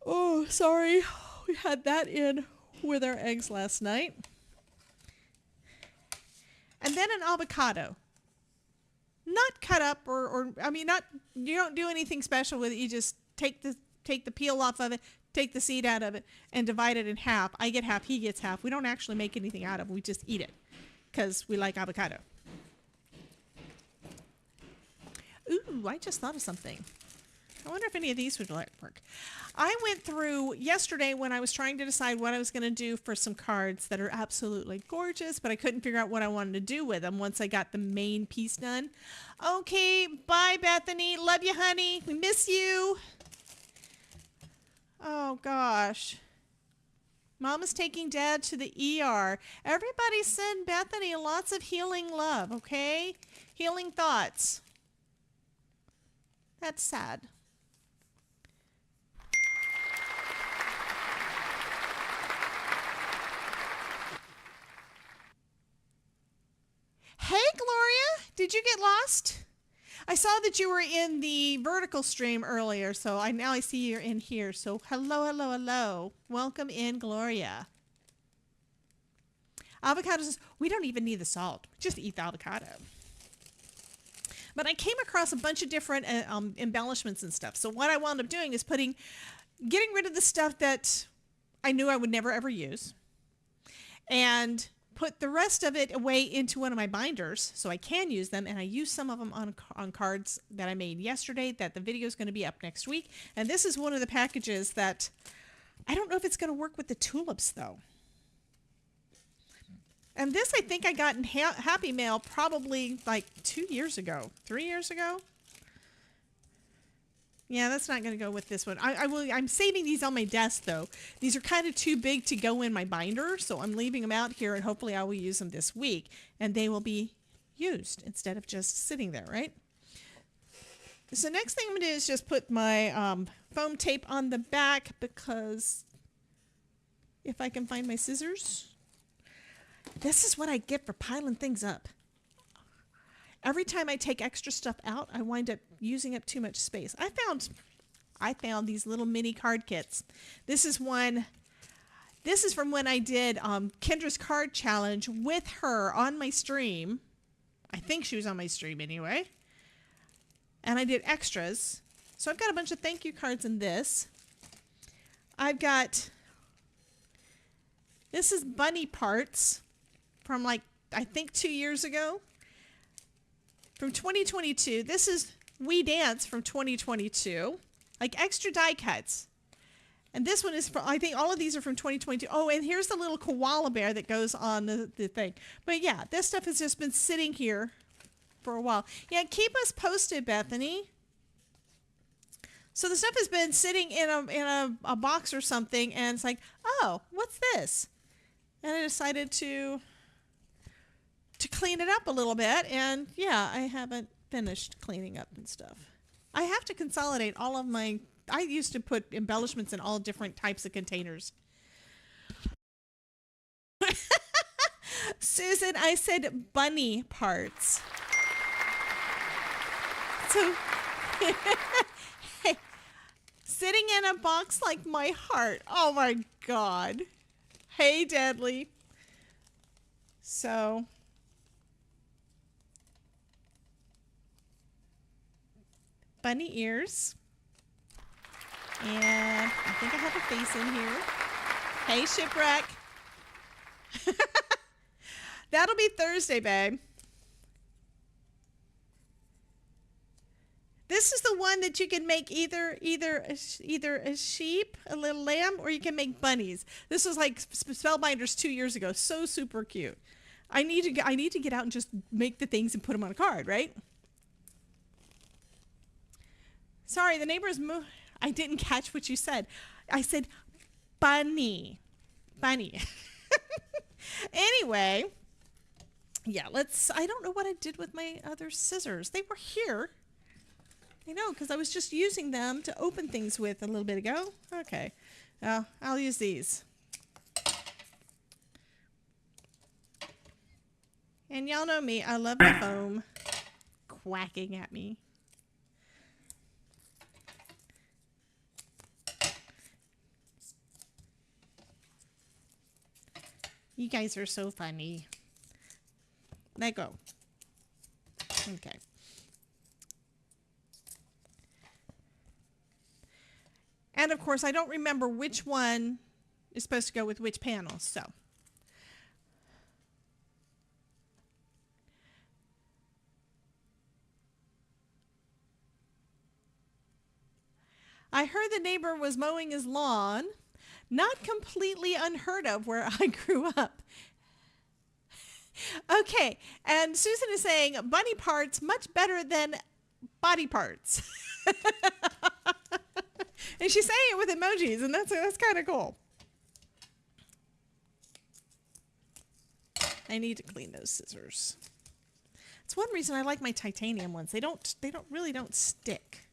Oh, sorry. We had that in with our eggs last night. And then an avocado. Not cut up or I mean, you don't do anything special with it. You just take the peel off of it, take the seed out of it, and divide it in half. I get half, he gets half. We don't actually make anything out of it. We just eat it because we like avocado. Ooh, I just thought of something. I wonder if any of these would work. I went through yesterday when I was trying to decide what I was going to do for some cards that are absolutely gorgeous, but I couldn't figure out what I wanted to do with them once I got the main piece done. Okay, bye, Bethany. Love you, honey. We miss you. Oh, gosh. Mama's taking Dad to the ER. Everybody send Bethany lots of healing love, okay? Healing thoughts. That's sad. Hey, Gloria, did you get lost? I saw that you were in the vertical stream earlier, so now I see you're in here. So hello, hello, hello. Welcome in, Gloria. Avocados, we don't even need the salt. Just eat the avocado. But I came across a bunch of different embellishments and stuff. So what I wound up doing is getting rid of the stuff that I knew I would never ever use, and put the rest of it away into one of my binders so I can use them. And I used some of them on cards that I made yesterday that the video is going to be up next week. And this is one of the packages that I don't know if it's going to work with the tulips though. And this I think I got in Happy Mail probably like 2 years ago, 3 years ago. Yeah, that's not going to go with this one. I'm saving these on my desk though. These are kind of too big to go in my binder, so I'm leaving them out here and hopefully I will use them this week and they will be used instead of just sitting there, right? So next thing I'm going to do is just put my foam tape on the back because if I can find my scissors. This is what I get for piling things up. Every time I take extra stuff out, I wind up using up too much space. I found these little mini card kits. This is from when I did Kendra's card challenge with her on my stream. I think she was on my stream anyway. And I did extras. So I've got a bunch of thank you cards in this. I've got, this is bunny parts from like, I think 2 years ago. From 2022. This is We Dance from 2022. Like extra die cuts. And this one is from, I think all of these are from 2022. Oh, and here's the little koala bear that goes on the thing. But yeah, this stuff has just been sitting here for a while. Yeah, keep us posted, Bethany. So the stuff has been sitting in a box or something, and it's like, oh, what's this? And I decided to clean it up a little bit, and yeah, I haven't finished cleaning up and stuff. I have to consolidate all of my, I used to put embellishments in all different types of containers. Susan, I said bunny parts. So, sitting in a box like my heart. Oh my God. Hey, Deadly. So, bunny ears. And I think I have a face in here. Hey, Shipwreck. That'll be Thursday, babe. This is the one that you can make either a sheep, a little lamb, or you can make bunnies. This was like Spellbinders 2 years ago. So super cute. I need to get out and just make the things and put them on a card, right? Sorry, the neighbors moved. I didn't catch what you said. I said bunny. Bunny. Anyway, yeah, I don't know what I did with my other scissors. They were here. I know, because I was just using them to open things with a little bit ago. Okay, well, I'll use these. And y'all know me, I love the foam quacking at me. You guys are so funny. Let go. Okay. And of course, I don't remember which one is supposed to go with which panel, so. I heard the neighbor was mowing his lawn. Not completely unheard of where I grew up. Okay, and Susan is saying bunny parts much better than body parts. And she's saying it with emojis, and that's kind of cool. I need to clean those scissors. It's one reason I like my titanium ones. They really don't stick.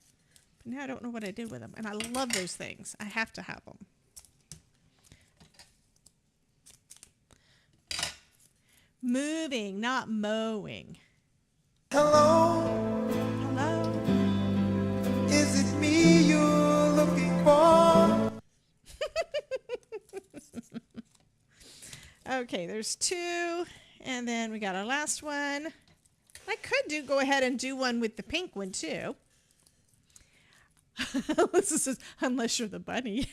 But now I don't know what I did with them, and I love those things. I have to have them. Moving, not mowing. Hello, Hello. is it me you're looking for? Okay, there's two, and then we got our last one. I could go ahead and do one with the pink one too. This is unless you're the bunny.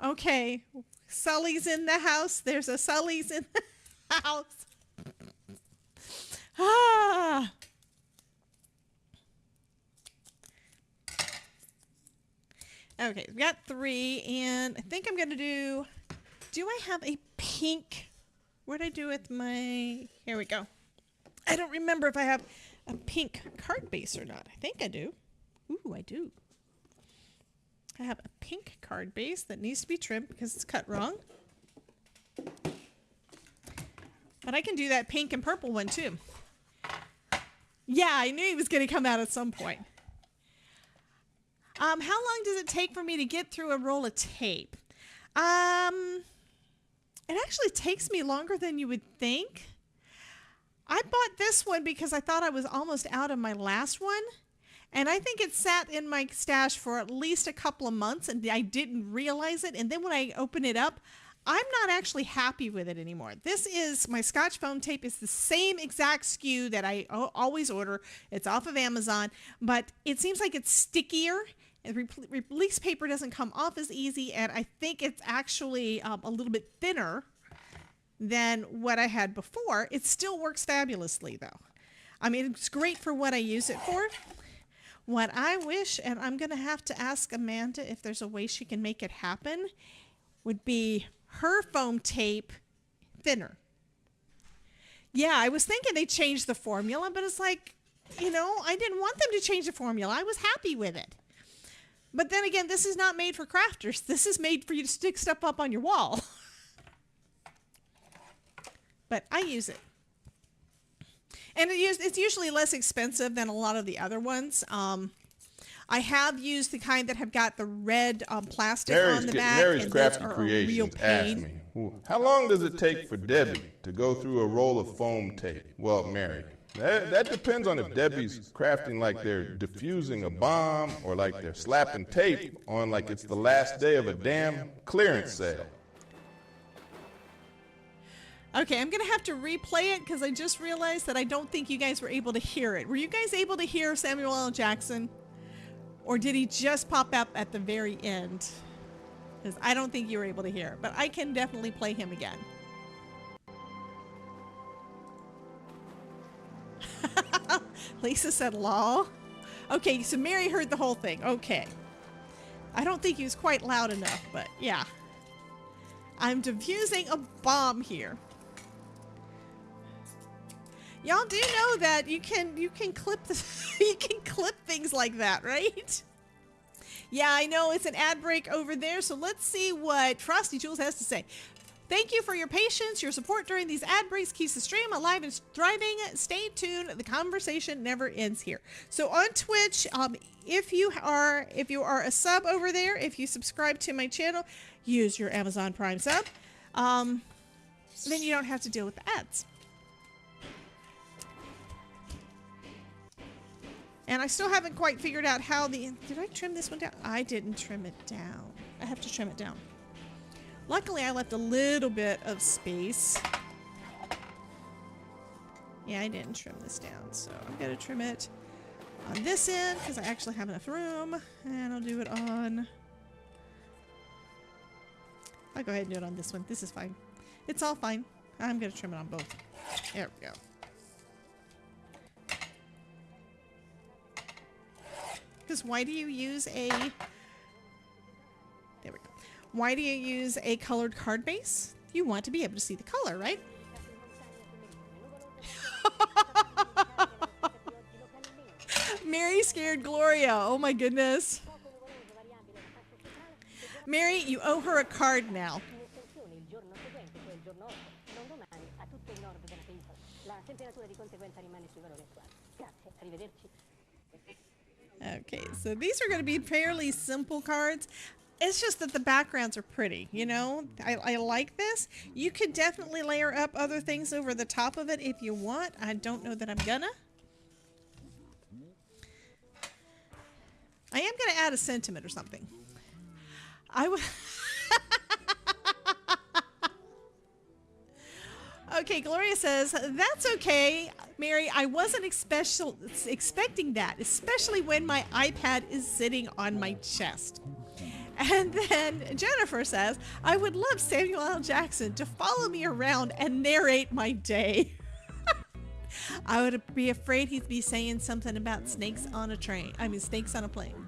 Okay, Sully's in the house. There's a Sully's in the house. Ah. Okay, we got 3, and I think I'm going to do I have a pink? What did I do with my, here we go. I don't remember if I have a pink card base or not. I think I do. Ooh, I do. I have a pink card base that needs to be trimmed because it's cut wrong. But I can do that pink and purple one too. Yeah, I knew he was going to come out at some point. How long does it take for me to get through a roll of tape? It actually takes me longer than you would think. I bought this one because I thought I was almost out of my last one. And I think it sat in my stash for at least a couple of months and I didn't realize it. And then when I open it up, I'm not actually happy with it anymore. This is, my Scotch foam tape is the same exact SKU that I always order. It's off of Amazon, but it seems like it's stickier. Release paper doesn't come off as easy, and I think it's actually a little bit thinner than what I had before. It still works fabulously, though. I mean, it's great for what I use it for. What I wish, and I'm going to have to ask Amanda if there's a way she can make it happen, would be her foam tape thinner. Yeah, I was thinking they changed the formula, but it's like, you know, I didn't want them to change the formula. I was happy with it. But then again, this is not made for crafters. This is made for you to stick stuff up on your wall. But I use it. And it's usually less expensive than a lot of the other ones. I have used the kind that have got the red plastic on the back. Mary's and Crafty those are a Creations real asked pain. me, how long does it take for Debbie to go through a roll of foam tape? Well, Mary, that depends on if Debbie's crafting like they're diffusing a bomb or like they're slapping tape on like it's the last day of a damn clearance sale. Okay, I'm going to have to replay it because I just realized that I don't think you guys were able to hear it. Were you guys able to hear Samuel L. Jackson? Or did he just pop up at the very end? Because I don't think you were able to hear it, but I can definitely play him again. Lisa said, lol. Okay, so Mary heard the whole thing. Okay. I don't think he was quite loud enough, but yeah. I'm diffusing a bomb here. Y'all do know that you can clip you can clip things like that, right? Yeah, I know it's an ad break over there, so let's see what Frosty Jules has to say. Thank you for your patience. Your support during these ad breaks keeps the stream alive and thriving. Stay tuned. The conversation never ends here. So on Twitch, if you are a sub over there, if you subscribe to my channel, use your Amazon Prime sub. Then you don't have to deal with the ads. And I still haven't quite figured out how did I trim this one down? I didn't trim it down. I have to trim it down. Luckily, I left a little bit of space. Yeah, I didn't trim this down, so I'm going to trim it on this end because I actually have enough room. And I'll do it on... I'll go ahead and do it on this one. This is fine. It's all fine. I'm going to trim it on both. There we go. Because why do you use a... There we go. Why do you use a colored card base? You want to be able to see the color, right? Mary scared Gloria. Oh my goodness. Mary, you owe her a card now. Okay, so these are going to be fairly simple cards. It's just that the backgrounds are pretty, you know? I like this. You could definitely layer up other things over the top of it if you want. I don't know that I'm gonna. I am going to add a sentiment or something. Okay, Gloria says, that's okay, Mary. I wasn't expecting that, especially when my iPad is sitting on my chest. And then Jennifer says, I would love Samuel L. Jackson to follow me around and narrate my day. I would be afraid he'd be saying something about snakes on a train. I mean, snakes on a plane.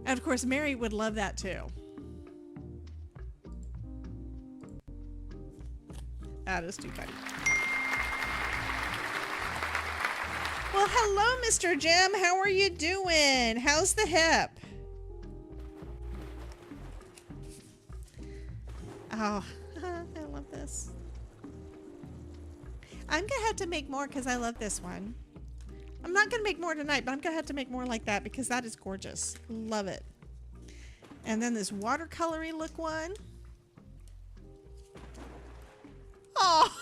And of course, Mary would love that too. That is too funny. Well, hello, Mr. Jim. How are you doing? How's the hip? Oh, I love this. I'm gonna have to make more because I love this one. I'm not gonna make more tonight, but I'm gonna have to make more like that because that is gorgeous. Love it. And then this watercolory look one. Oh.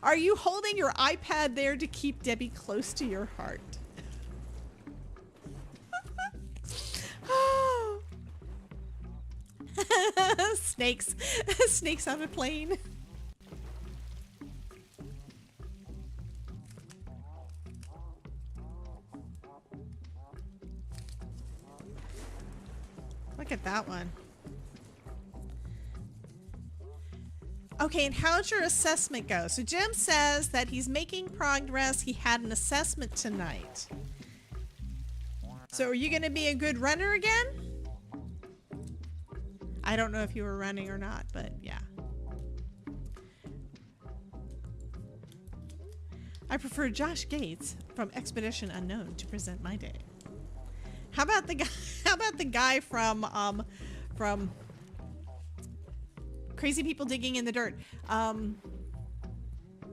Are you holding your iPad there to keep Debbie close to your heart? Oh. Snakes. Snakes on a plane. Look at that one. Okay, and how'd your assessment go? So Jim says that he's making progress. He had an assessment tonight. So are you going to be a good runner again? I don't know if you were running or not, but yeah. I prefer Josh Gates from Expedition Unknown to present my day. How about the guy? How about the guy from Crazy People Digging in the Dirt?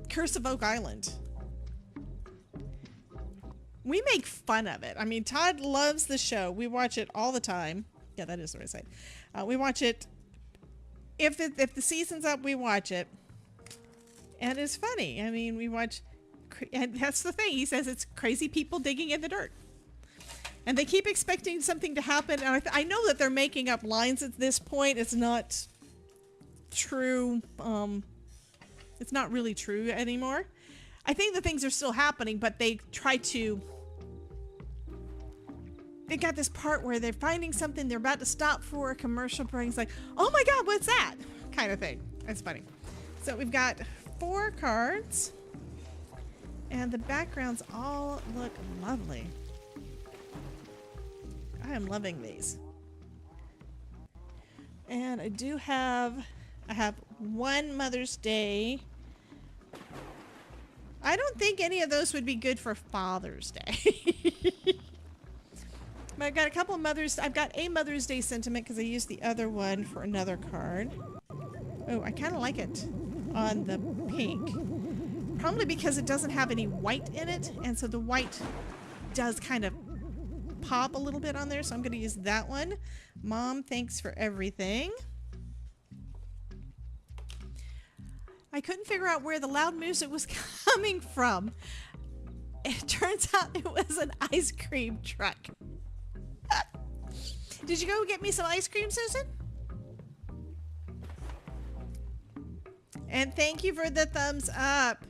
Curse of Oak Island. We make fun of it. I mean, Todd loves the show. We watch it all the time. Yeah, that is the right side. We watch it. If the season's up, we watch it. And it's funny. I mean, we watch. And that's the thing. He says it's Crazy People Digging in the Dirt. And they keep expecting something to happen. And I know that they're making up lines at this point. It's not true. It's not really true anymore. I think the things are still happening, but they try to. They got this part where they're finding something. They're about to stop for a commercial break. It's like, oh my God, what's that? Kind of thing. It's funny. So we've got 4 cards. And the backgrounds all look lovely. I am loving these. And I have one Mother's Day. I don't think any of those would be good for Father's Day. But I've got a couple of I've got a Mother's Day sentiment because I used the other one for another card. Oh, I kind of like it on the pink. Probably because it doesn't have any white in it, and so the white does kind of pop a little bit on there, so I'm going to use that one. Mom, thanks for everything. I couldn't figure out where the loud music was coming from. It turns out it was an ice cream truck. Did you go get me some ice cream, Susan? And thank you for the thumbs up.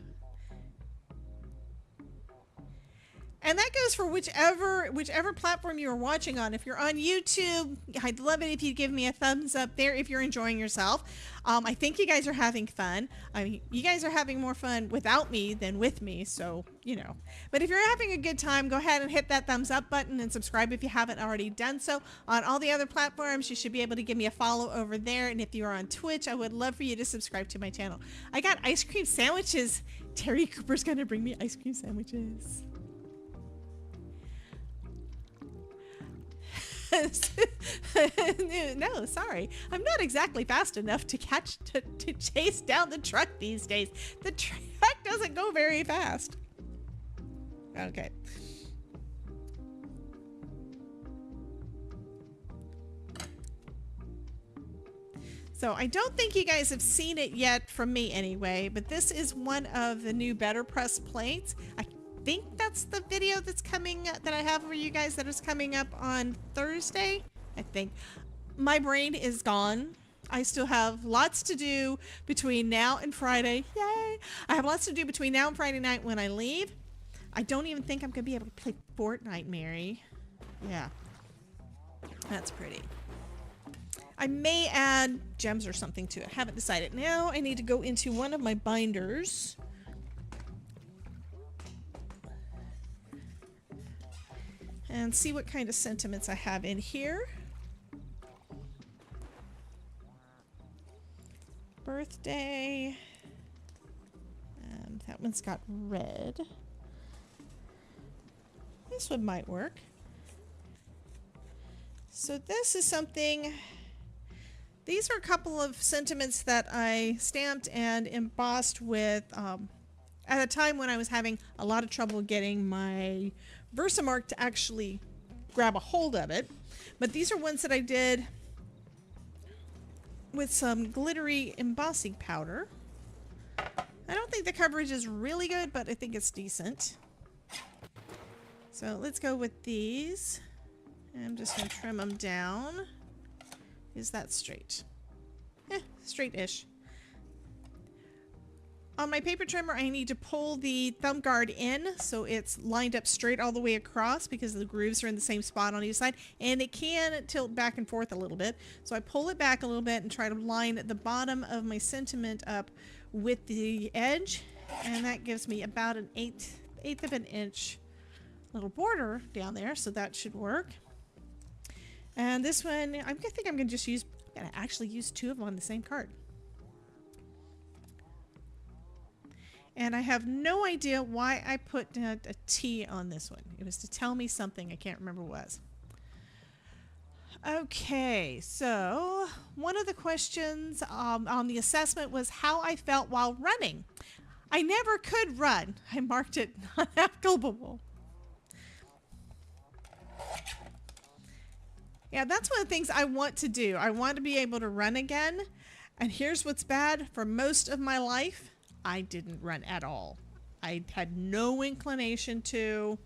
And that goes for whichever platform you are watching on. If you're on YouTube, I'd love it if you'd give me a thumbs up there if you're enjoying yourself. I think you guys are having fun. I mean, you guys are having more fun without me than with me, so, you know. But if you're having a good time, go ahead and hit that thumbs up button and subscribe if you haven't already done so. On all the other platforms, you should be able to give me a follow over there. And if you're on Twitch, I would love for you to subscribe to my channel. I got ice cream sandwiches. Terry Cooper's going to bring me ice cream sandwiches. No, sorry. I'm not exactly fast enough to chase down the truck these days. The truck doesn't go very fast. Okay. So I don't think you guys have seen it yet from me anyway, but this is one of the new Better Press plates. I think that's the video that's coming that I have for you guys that is coming up on Thursday. I think my brain is gone. I still have lots to do between now and Friday. Yay! I have lots to do between now and Friday night when I leave. I don't even think I'm gonna be able to play Fortnite, Mary. Yeah, that's pretty. I may add gems or something to it. Haven't decided. Now I need to go into one of my binders. and see what kind of sentiments I have in here. Birthday. And that one's got red. This one might work. So this is something, these are a couple of sentiments that I stamped and embossed with at a time when I was having a lot of trouble getting my Versamark to actually grab a hold of it. But these are ones that I did with some glittery embossing powder. I don't think the coverage is really good, but I think it's decent. So let's go with these. I'm just going to trim them down. Is that straight? Straight-ish. On my paper trimmer, I need to pull the thumb guard in so it's lined up straight all the way across because the grooves are in the same spot on each side, and it can tilt back and forth a little bit. So I pull it back a little bit and try to line the bottom of my sentiment up with the edge, and that gives me about an eighth of an inch little border down there, so that should work. And this one, I think I'm going to just use, I'm going to actually use two of them on the same card. And I have no idea why I put a T on this one. It was to tell me something. I can't remember what it was. Okay, so one of the questions on the assessment was how I felt while running. I never could run. I marked it not applicable. Yeah, that's one of the things I want to do. I want to be able to run again. And here's what's bad. For most of my life, I didn't run at all. I had no inclination to.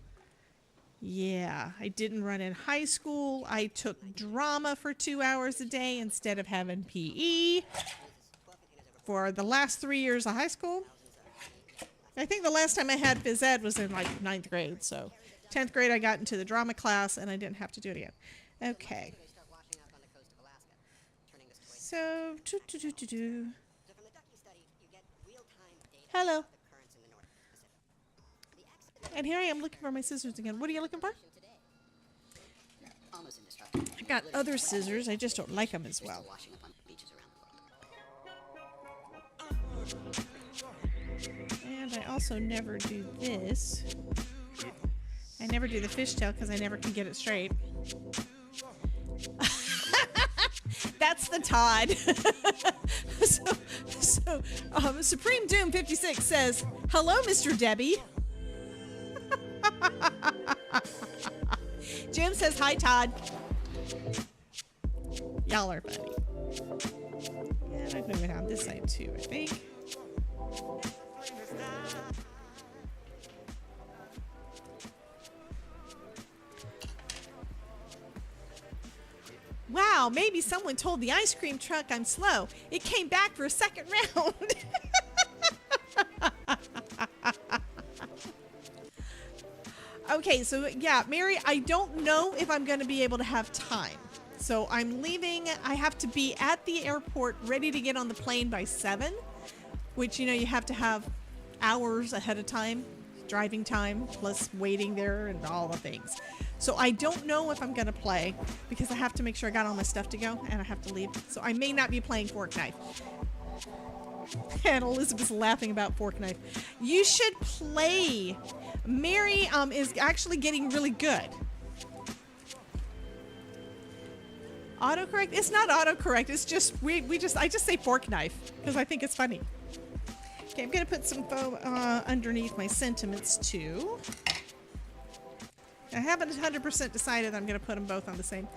Yeah, I didn't run in high school. I took drama for 2 hours a day instead of having PE for the last 3 years of high school. I think the last time I had phys ed was in like 9th grade. So 10th grade I got into the drama class and I didn't have to do it again. Okay. So, hello. And here I am looking for my scissors again. What are you looking for? I got other scissors. I just don't like them as well. And I also never do this. I never do the fishtail because I never can get it straight. That's the Todd. Supreme Doom 56 says, "Hello, Mr. Debbie." Jim says, "Hi, Todd." Y'all are funny. And I'm moving on this side too, I think. Wow, maybe someone told the ice cream truck I'm slow. It came back for a second round. Okay, so yeah, Mary, I don't know if I'm going to be able to have time. So I'm leaving. I have to be at the airport ready to get on the plane by 7, which, you know, you have to have hours ahead of time, driving time, plus waiting there and all the things. So I don't know if I'm going to play because I have to make sure I got all my stuff to go and I have to leave. So I may not be playing Fork Knife. And Elizabeth's laughing about Fork Knife. You should play. Mary is actually getting really good. Autocorrect? It's not autocorrect. It's just I just say Fork Knife because I think it's funny. Okay, I'm gonna put some foam underneath my sentiments too. I haven't 100% decided I'm gonna put them both on the same.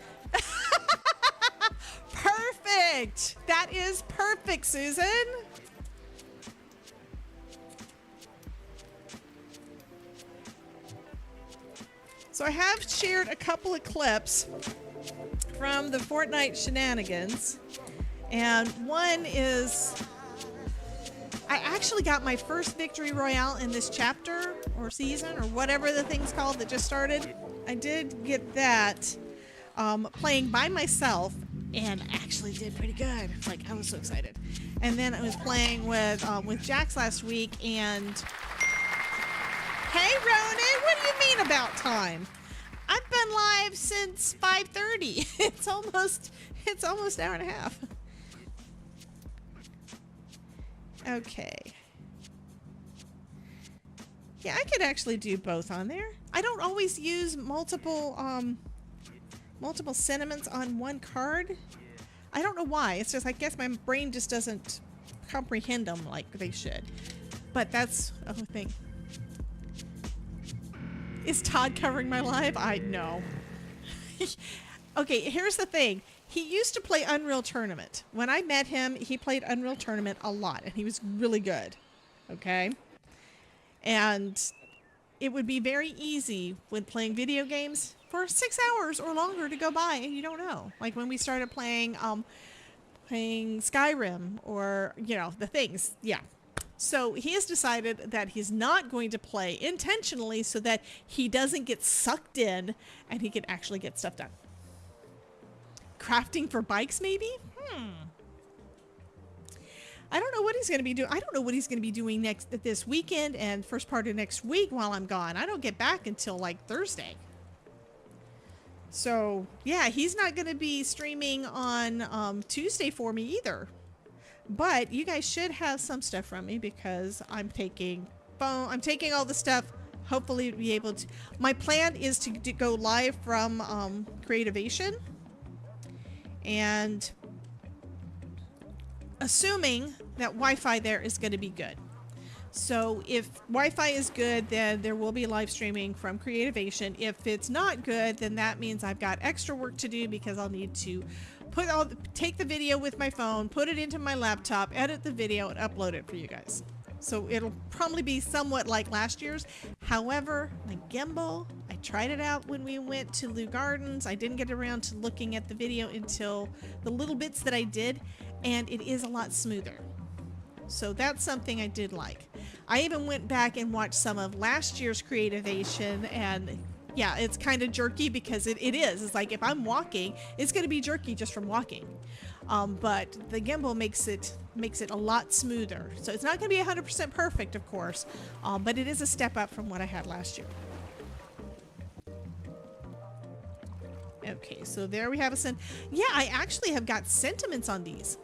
Perfect! That is perfect, Susan. So I have shared a couple of clips from the Fortnite shenanigans, and one is I actually got my first victory royale in this chapter or season or whatever the thing's called that just started. I did get that playing by myself and actually did pretty good. Like, I was so excited. And then I was playing with Jax last week, and hey Ronan, what do you mean about time? I've been been live since 5:30. It's almost an hour and a half. Okay. Yeah, I could actually do both on there. I don't always use multiple sentiments on one card. I don't know why. It's just, I guess my brain just doesn't comprehend them like they should. But that's a thing. Is Todd covering my live? I know. Okay, here's the thing. He used to play Unreal Tournament. When I met him, he played Unreal Tournament a lot, and he was really good. Okay? And it would be very easy when playing video games for 6 hours or longer to go by, and you don't know. Like when we started playing Skyrim or, you know, the things. Yeah. So he has decided that he's not going to play intentionally so that he doesn't get sucked in and he can actually get stuff done. Crafting for bikes, maybe? I don't know what he's going to be doing. I don't know what he's going to be doing this weekend and first part of next week while I'm gone. I don't get back until like Thursday. So yeah, he's not going to be streaming on Tuesday for me either. But you guys should have some stuff from me because I'm taking all the stuff. Hopefully be able to. My plan is to go live from Creativation. And assuming that Wi-Fi there is going to be good. So if Wi-Fi is good, then there will be live streaming from Creativation. If it's not good, then that means I've got extra work to do because I'll need to take the video with my phone, put it into my laptop, edit the video, and upload it for you guys. So it'll probably be somewhat like last year's. However, my gimbal, I tried it out when we went to Lou Gardens. I didn't get around to looking at the video until the little bits that I did, and it is a lot smoother. So that's something I did like. I even went back and watched some of last year's Creativation, and yeah, it's kind of jerky because it is. It's like if I'm walking, it's going to be jerky just from walking. But the gimbal makes it a lot smoother. So it's not going to be 100% perfect, of course, but it is a step up from what I had last year. Okay, so there we have a yeah, I actually have got sentiments on these.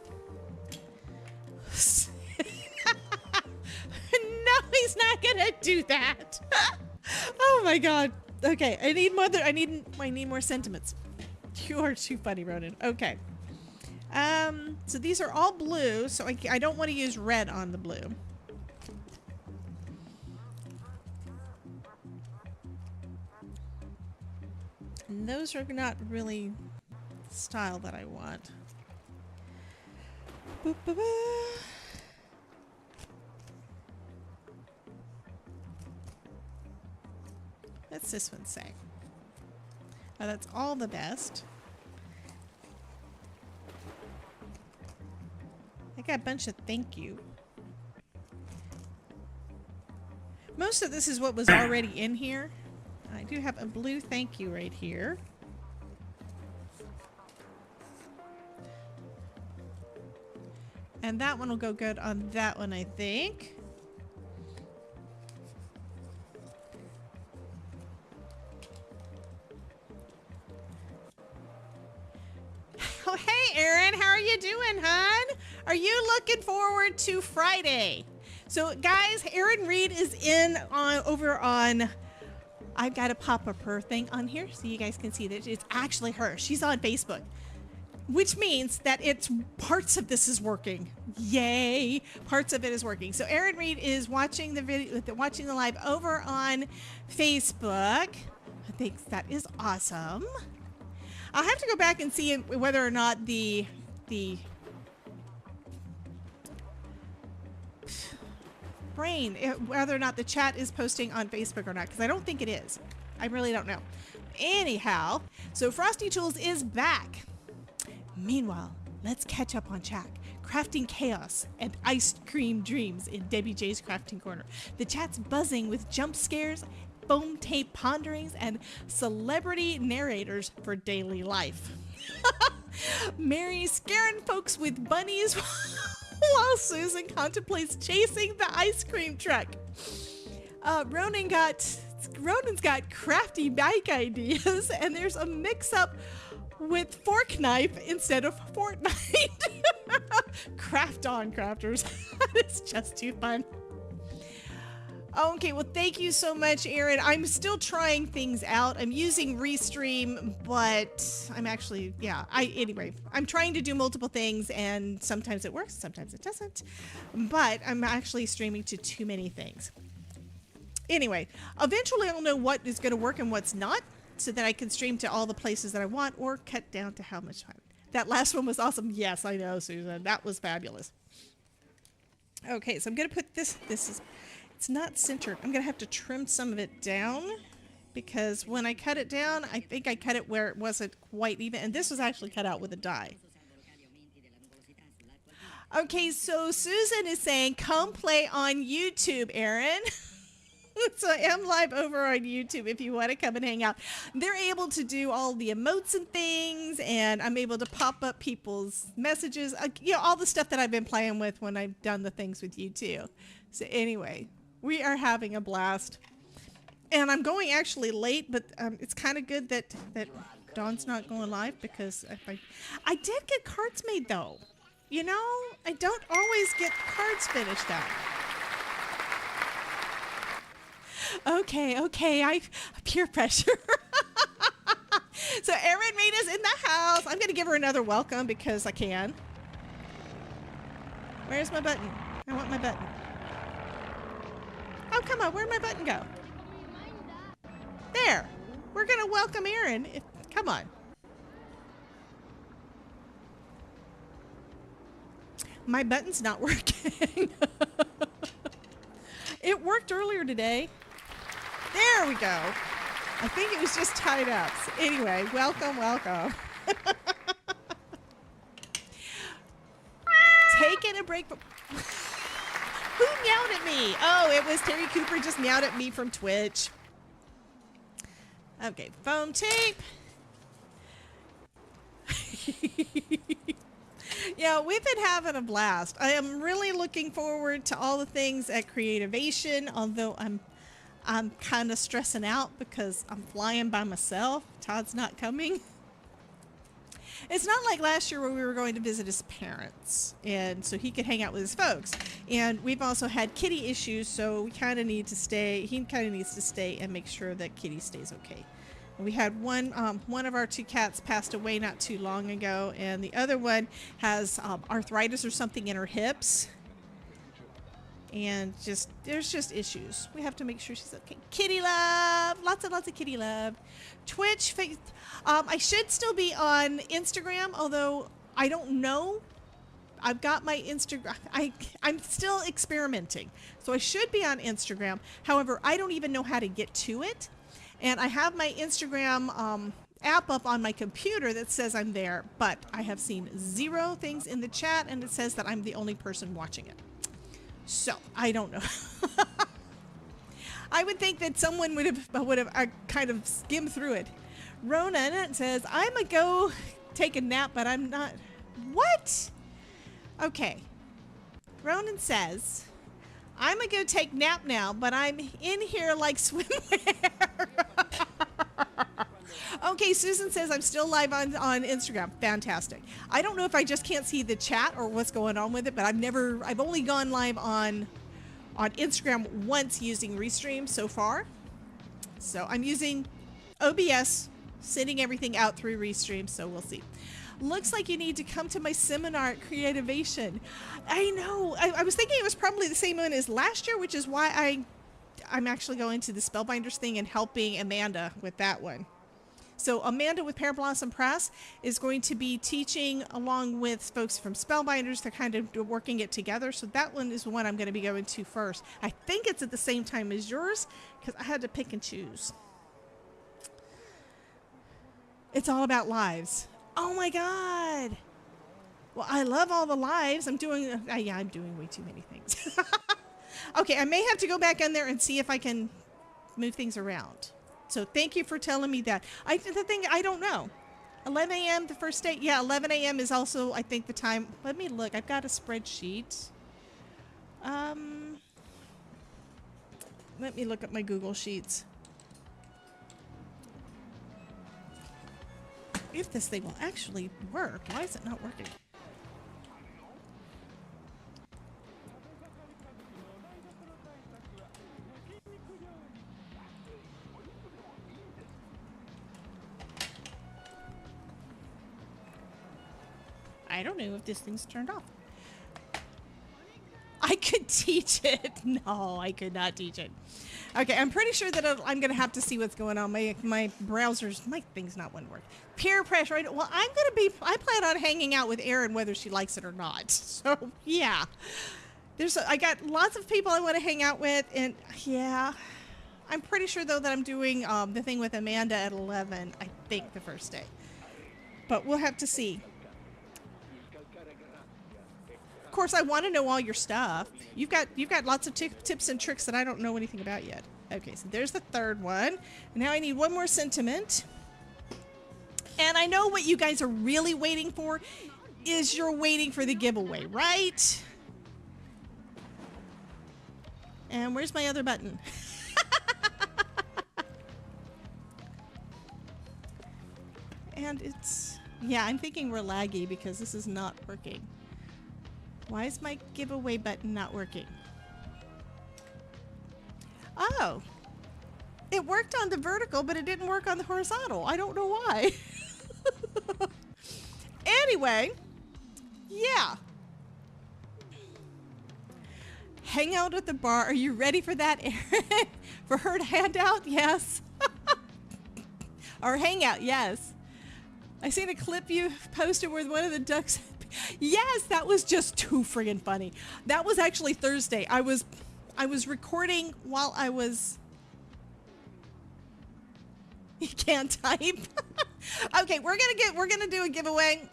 No, he's not gonna do that. Oh my god. Okay, I need more sentiments. You are too funny, Ronan. Okay. So these are all blue, so I don't want to use red on the blue. And those are not really the style that I want. Boop, boop, boop. What's this one say? Oh, that's all the best. I got a bunch of thank you. Most of this is what was already in here. I do have a blue thank you right here. And that one will go good on that one, I think. Oh, hey, Erin, how are you doing, hon? Are you looking forward to Friday? So, guys, Erin Reed is over on. I've got to pop up her thing on here so you guys can see that it's actually her. She's on Facebook, which means that parts of this is working. Yay! Parts of it is working. So, Erin Reed is watching watching the live over on Facebook. I think that is awesome. I'll have to go back and see whether or not the whether or not the chat is posting on Facebook or not, because I don't think it is. I really don't know. Anyhow, so Frosty Tools is back. Meanwhile, let's catch up on chat. Crafting chaos and ice cream dreams in Debbie J's Crafting Corner. The chat's buzzing with jump scares, foam tape ponderings, and celebrity narrators for daily life. Mary's scaring folks with bunnies while Susan contemplates chasing the ice cream truck. Ronan got Ronan's got crafty mic ideas, and there's a mix-up with fork knife instead of Fortnite. Craft on, crafters. It's just too fun. Okay, well, thank you so much, Aaron. I'm still trying things out. I'm using Restream, but I'm actually, anyway, I'm trying to do multiple things, and sometimes it works, sometimes it doesn't. But I'm actually streaming to too many things. Anyway, eventually I'll know what is going to work and what's not, so that I can stream to all the places that I want, or cut down to how much time. That last one was awesome. Yes, I know, Susan. That was fabulous. Okay, so I'm going to put this is... It's not centered. I'm going to have to trim some of it down because when I cut it down, I think I cut it where it wasn't quite even. And this was actually cut out with a die. Okay, so Susan is saying, come play on YouTube, Aaron. So I am live over on YouTube if you want to come and hang out. They're able to do all the emotes and things, and I'm able to pop up people's messages. You know, all the stuff that I've been playing with when I've done the things with you too. So anyway, we are having a blast. And I'm going actually late, but it's kind of good that Dawn's not going live because I did get cards made though. You know, I don't always get cards finished out. Okay, I peer pressure. So Erin made us in the house. I'm going to give her another welcome because I can. Where's my button? I want my button. Oh, come on. Where'd my button go? There. We're going to welcome Erin. Come on. My button's not working. It worked earlier today. There we go. I think it was just tied up. So anyway, welcome. Taking a break. Who meowed at me? Oh, it was Terry Cooper just meowed at me from Twitch. Okay, foam tape. Yeah, we've been having a blast. I am really looking forward to all the things at Creativation, although I'm kind of stressing out because I'm flying by myself. Todd's not coming. It's not like last year where we were going to visit his parents, and so he could hang out with his folks. And we've also had kitty issues, so we kind of need to stay. He kind of needs to stay and make sure that Kitty stays okay. And we had one of our two cats passed away not too long ago, and the other one has arthritis or something in her hips. And there's just issues. We have to make sure she's okay. Kitty love, lots and lots of kitty love. Twitch, I should still be on Instagram, although I don't know. I've got my Instagram. I'm still experimenting, so I should be on Instagram. However, I don't even know how to get to it, and I have my Instagram app up on my computer that says I'm there, but I have seen 0 things in the chat, and it says that I'm the only person watching it. So I don't know. I would think that someone would have kind of skimmed through it. Ronan says, I'm gonna go take a nap, but I'm not. What? Okay. Ronan says, I'm gonna go take nap now, but I'm in here like swimwear. Okay, Susan says I'm still live on Instagram. Fantastic. I don't know if I just can't see the chat or what's going on with it, but I've only gone live on Instagram once using Restream so far. So I'm using OBS, sending everything out through Restream, so we'll see. Looks like you need to come to my seminar at Creativation. I know. I was thinking it was probably the same one as last year, which is why I'm actually going to the Spellbinders thing and helping Amanda with that one. So Amanda with Pear Blossom Press is going to be teaching along with folks from Spellbinders. They're kind of working it together. So that one is the one I'm going to be going to first. I think it's at the same time as yours because I had to pick and choose. It's all about lives. Oh my God. Well, I love all the lives. I'm doing way too many things. Okay, I may have to go back in there and see if I can move things around. So thank you for telling me that. I don't know. 11 a.m. the first day. Yeah, 11 a.m. is also, I think, the time. Let me look. I've got a spreadsheet. Let me look at my Google Sheets. if this thing will actually work. Why is it not working? I don't know if this thing's turned off. I could teach it. No, I could not teach it. Okay, I'm pretty sure that I'm going to have to see what's going on. My browser's, my thing's not one word. Peer pressure. Well, I plan on hanging out with Erin whether she likes it or not. So, yeah. I got lots of people I want to hang out with, and yeah. I'm pretty sure, though, that I'm doing the thing with Amanda at 11, I think, the first day. But we'll have to see. Of course, I want to know all your stuff. You've got lots of tips and tricks that I don't know anything about yet. Okay, so there's the third one. Now I need one more sentiment. And I know what you guys are really waiting for is you're waiting for the giveaway, right? And where's my other button? And it's... Yeah, I'm thinking we're laggy because this is not working. Why is my giveaway button not working? Oh. It worked on the vertical, but it didn't work on the horizontal. I don't know why. Anyway. Yeah. Hang out at the bar. Are you ready for that, Erin? For her to hand out? Yes. Or hang out, yes. I seen a clip you posted with one of the ducks. Yes, that was just too friggin' funny. That was actually Thursday. I was recording while I was... You can't type. Okay, we're gonna do a giveaway.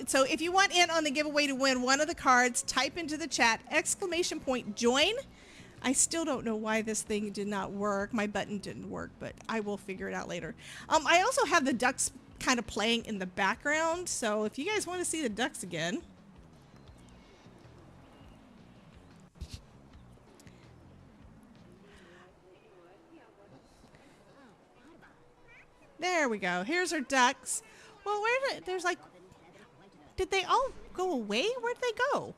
So if you want in on the giveaway to win one of the cards, type into the chat !join. I still don't know why this thing did not work. My button didn't work, but I will figure it out later. I also have the ducks kind of playing in the background, so if you guys want to see the ducks again. There we go. Here's our ducks. Well, there's like, did they all go away? Where'd they go?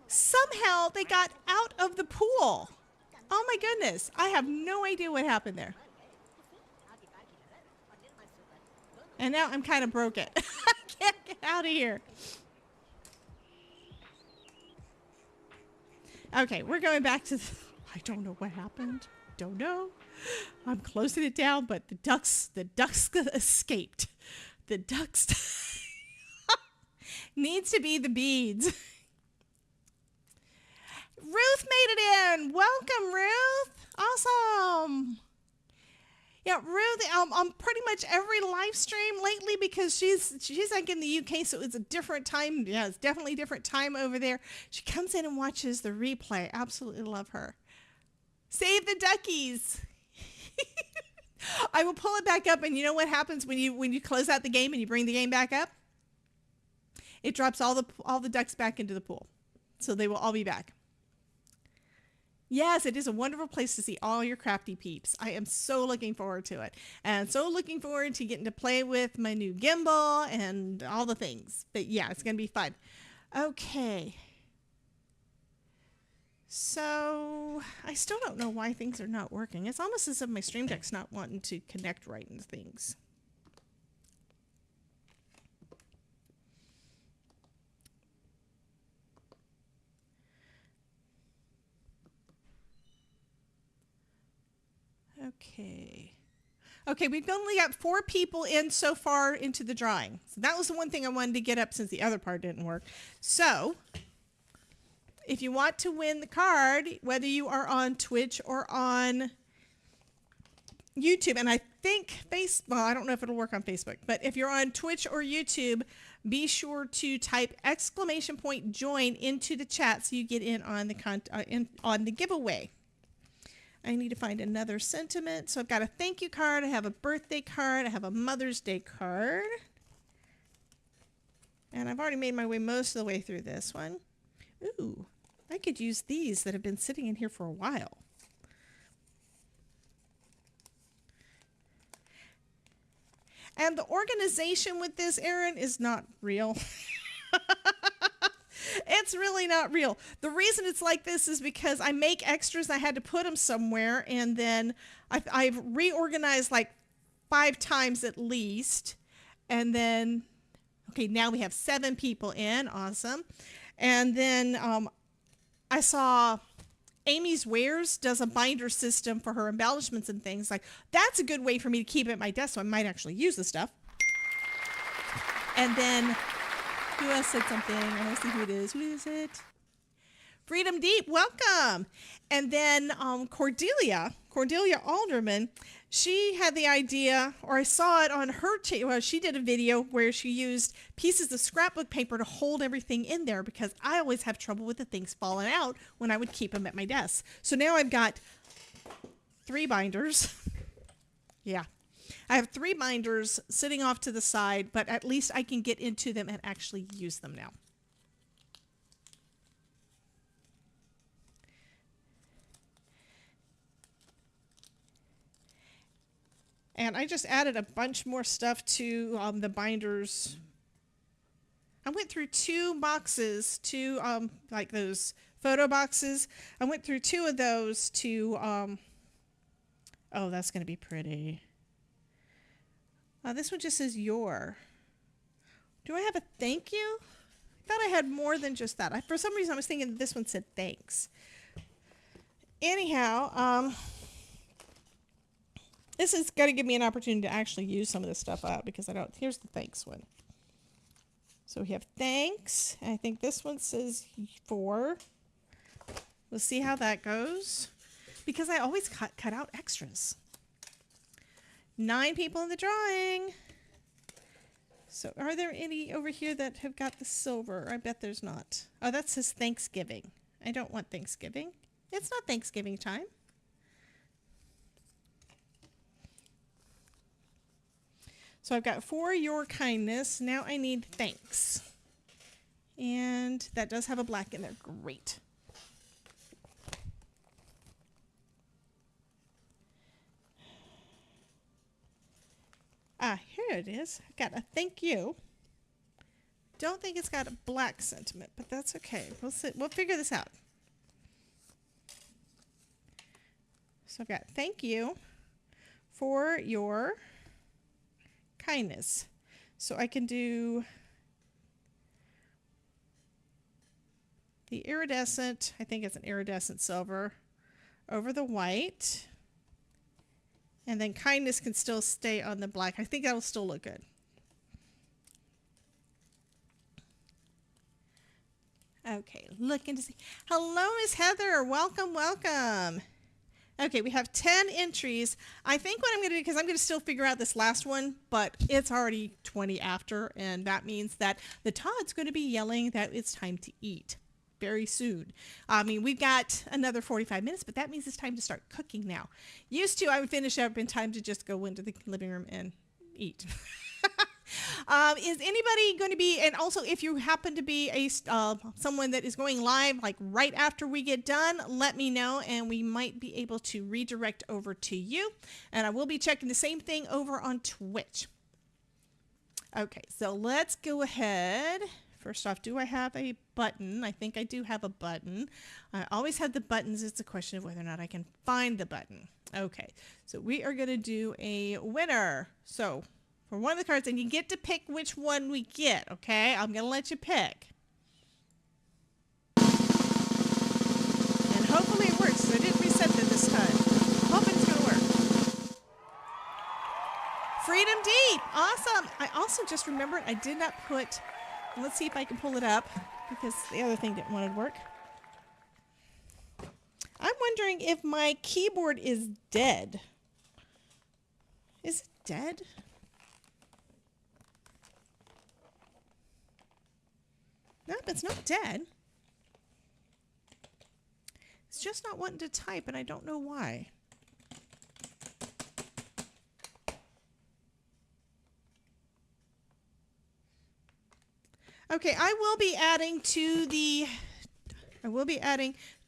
Somehow they got out of the pool. Oh my goodness. I have no idea what happened there. And now I'm kind of broke it. I can't get out of here. Okay, we're going back to... I don't know what happened. Don't know. I'm closing it down, but the ducks escaped. The ducks needs to be the beads. Ruth made it in. Welcome, Ruth. Awesome. Yeah, Ruth, on pretty much every live stream lately, because she's like in the UK, so it's a different time. Yeah, it's definitely a different time over there. She comes in and watches the replay. Absolutely love her. Save the duckies. I will pull it back up, and you know what happens when you close out the game and you bring the game back up? It drops all the ducks back into the pool, so they will all be back. Yes, it is a wonderful place to see all your crafty peeps. I am so looking forward to it. And so looking forward to getting to play with my new gimbal and all the things. But yeah, it's going to be fun. Okay. So I still don't know why things are not working. It's almost as if my Stream Deck's not wanting to connect right into things. Okay, we've only got 4 people in so far into the drawing. So that was the one thing I wanted to get up since the other part didn't work. So if you want to win the card, whether you are on Twitch or on YouTube, and I think well, I don't know if it'll work on Facebook, but if you're on Twitch or YouTube, be sure to type !join into the chat so you get in on the giveaway. I need to find another sentiment. So I've got a thank you card. I have a birthday card. I have a Mother's Day card. And I've already made my way most of the way through this one. Ooh, I could use these that have been sitting in here for a while. And the organization with this, Erin, is not real. It's really not real. The reason it's like this is because I make extras. I had to put them somewhere, and then I've reorganized like 5 times at least. And then, okay, now we have 7 people in. Awesome. And then I saw Amy's Wares does a binder system for her embellishments and things. Like, that's a good way for me to keep it at my desk, so I might actually use the stuff. And then, who else said something? I want to see who it is. Who is it? Freedom Deep, welcome. And then Cordelia Alderman, she had the idea, or I saw it on her well, she did a video where she used pieces of scrapbook paper to hold everything in there, because I always have trouble with the things falling out when I would keep them at my desk. So now I've got 3 binders. Yeah. I have 3 binders sitting off to the side, but at least I can get into them and actually use them now. And I just added a bunch more stuff to the binders. I went through 2 boxes, 2 like those photo boxes. I went through 2 of those to, oh, that's going to be pretty. This one just says your. Do I have a thank you? I thought I had more than just that. For some reason, I was thinking this one said thanks. Anyhow, this is going to give me an opportunity to actually use some of this stuff out, because I don't. Here's the thanks one. So we have thanks. And I think this one says for. We'll see how that goes, because I always cut out extras. 9 people in the drawing. So are there any over here that have got the silver? I bet there's not. Oh, that says Thanksgiving. I don't want Thanksgiving. It's not Thanksgiving time. So I've got for your kindness. Now I need thanks. And that does have a black in there. Great. Ah, here it is. I've got a thank you. Don't think it's got a black sentiment, but that's okay. We'll figure this out. So I've got thank you for your kindness. So I can do the iridescent, I think it's an iridescent silver, over the white. And then kindness can still stay on the black. I think that will still look good. Okay, looking to see. Hello, Miss Heather. Welcome, welcome. Okay, we have 10 entries. I think what I'm going to do, because I'm going to still figure out this last one, but it's already 20 after, and that means that the Todd's going to be yelling that it's time to eat very soon. I mean, we've got another 45 minutes, but that means it's time to start cooking now. Used to, I would finish up in time to just go into the living room and eat. Is anybody going to be, and also if you happen to be a someone that is going live like right after we get done, let me know and we might be able to redirect over to you. And I will be checking the same thing over on Twitch. Okay, so let's go ahead. First off, do I have a button? I think I do have a button. I always have the buttons. It's a question of whether or not I can find the button. Okay, so we are going to do a winner. So for one of the cards, and you get to pick which one we get, okay? I'm going to let you pick. And hopefully it works. I didn't reset it this time. Hoping it's going to work. Freedom Deep. Awesome. I also just remembered I did not put... Let's see if I can pull it up, because the other thing didn't want to work. I'm wondering if my keyboard is dead. Is it dead? Nope, it's not dead. It's just not wanting to type, and I don't know why. Okay, I will be adding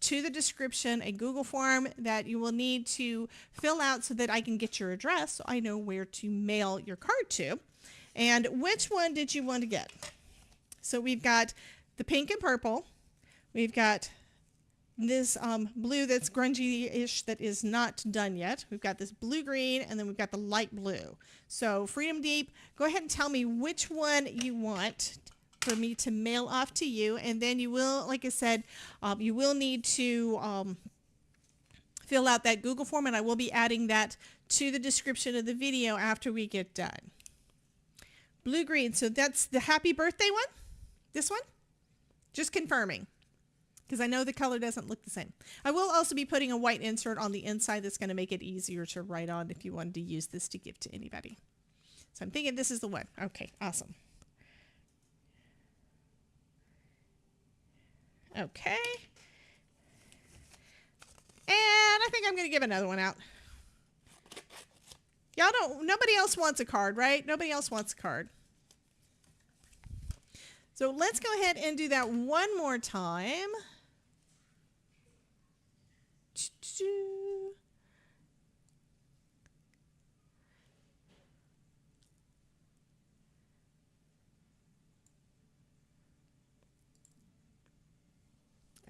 to the description a Google form that you will need to fill out so that I can get your address so I know where to mail your card to. And which one did you want to get? So we've got the pink and purple. We've got this blue that's grungy-ish that is not done yet. We've got this blue-green, and then we've got the light blue. So Freedom Deep, go ahead and tell me which one you want for me to mail off to you, and then you will, like I said, you will need to fill out that Google form, and I will be adding that to the description of the video after we get done. Blue-green, so that's the happy birthday one? This one? Just confirming, because I know the color doesn't look the same. I will also be putting a white insert on the inside that's going to make it easier to write on if you wanted to use this to give to anybody. So I'm thinking this is the one. Okay, awesome. Okay. And I think I'm going to give another one out. Y'all don't, nobody else wants a card, right? Nobody else wants a card. So let's go ahead and do that one more time.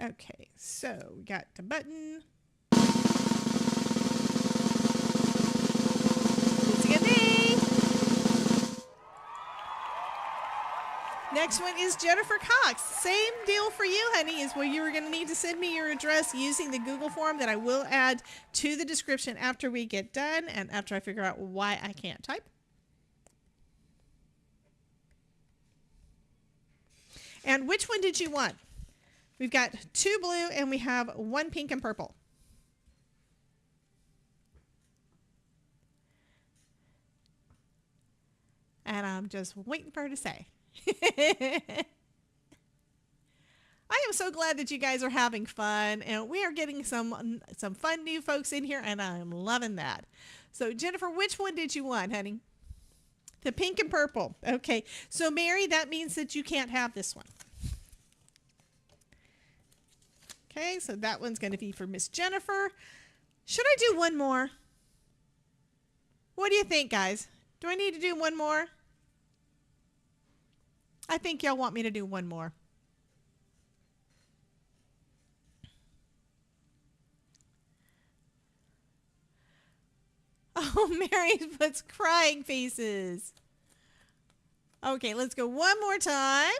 Okay, so we got the button. Next one is Jennifer Cox. Same deal for you, honey, is where you are going to need to send me your address using the Google form that I will add to the description after we get done and after I figure out why I can't type. And which one did you want? We've got 2 blue and we have 1 pink and purple. And I'm just waiting for her to say. I am so glad that you guys are having fun, and we are getting some fun new folks in here, and I'm loving that. So Jennifer, which one did you want, honey? The pink and purple. Okay, so Mary, that means that you can't have this one. Okay, so that one's going to be for Miss Jennifer. Should I do one more? What do you think, guys? Do I need to do one more? I think y'all want me to do one more. Oh, Mary puts crying faces. Okay, let's go one more time.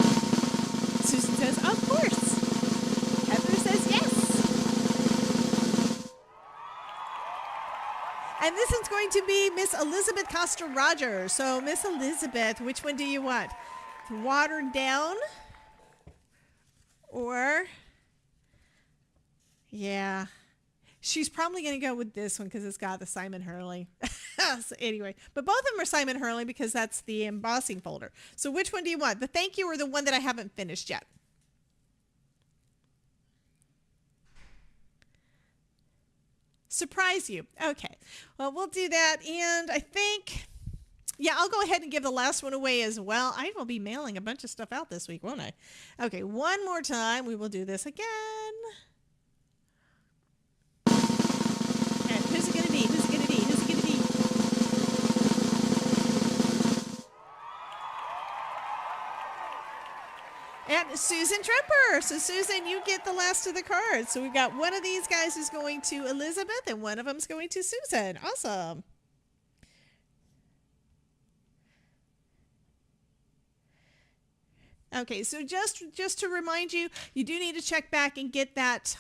Susan says, of course. Heather says yes. And this is going to be Miss Elizabeth Costa-Rogers. So, Miss Elizabeth, which one do you want? Watered down? Or, yeah. She's probably going to go with this one because it's got the Simon Hurley. So anyway, but both of them are Simon Hurley because that's the embossing folder. So which one do you want? The thank you or the one that I haven't finished yet? Surprise you. Okay. Well, we'll do that. And I think, yeah, I'll go ahead and give the last one away as well. I will be mailing a bunch of stuff out this week, won't I? Okay, one more time. We will do this again. And who's it going to be? Who's it going to be? Who's it going to be? And Susan Tremper. So Susan, you get the last of the cards. So we've got one of these guys who's going to Elizabeth and one of them's going to Susan. Awesome. Okay, so just to remind you, you do need to check back and get that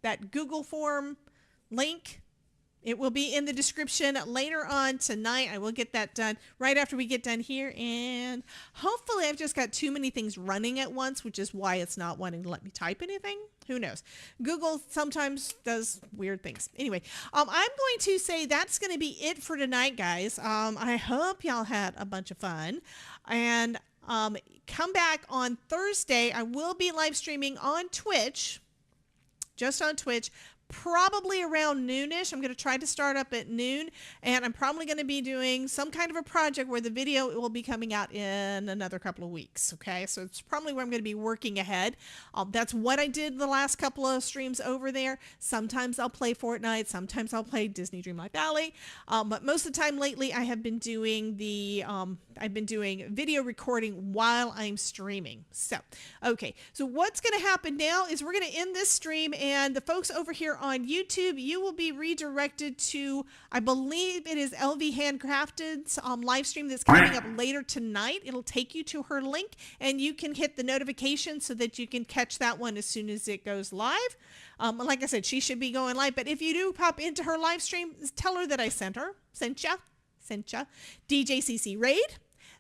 that Google form link. It will be in the description later on tonight. I will get that done right after we get done here. And hopefully I've just got too many things running at once, which is why it's not wanting to let me type anything. Who knows? Google sometimes does weird things. Anyway, I'm going to say that's going to be it for tonight, guys. I hope y'all had a bunch of fun. And come back on Thursday. I will be live streaming on Twitch, just on Twitch, probably around noonish. I'm going to try to start up at noon, and I'm probably going to be doing some kind of a project where the video will be coming out in another couple of weeks. Okay, so it's probably where I'm going to be working ahead. That's what I did the last couple of streams over there. Sometimes I'll play Fortnite, sometimes I'll play Disney Dreamlight Valley, but most of the time lately I have been doing video recording while I'm streaming. So okay, so what's going to happen now is we're going to end this stream, and the folks over here on YouTube, you will be redirected to, I believe it is LV Handcrafted's live stream that's coming up later tonight. It'll take you to her link, and you can hit the notification so that you can catch that one as soon as it goes live. Like I said, she should be going live, but if you do pop into her live stream, tell her that I sent ya. DJCC Raid.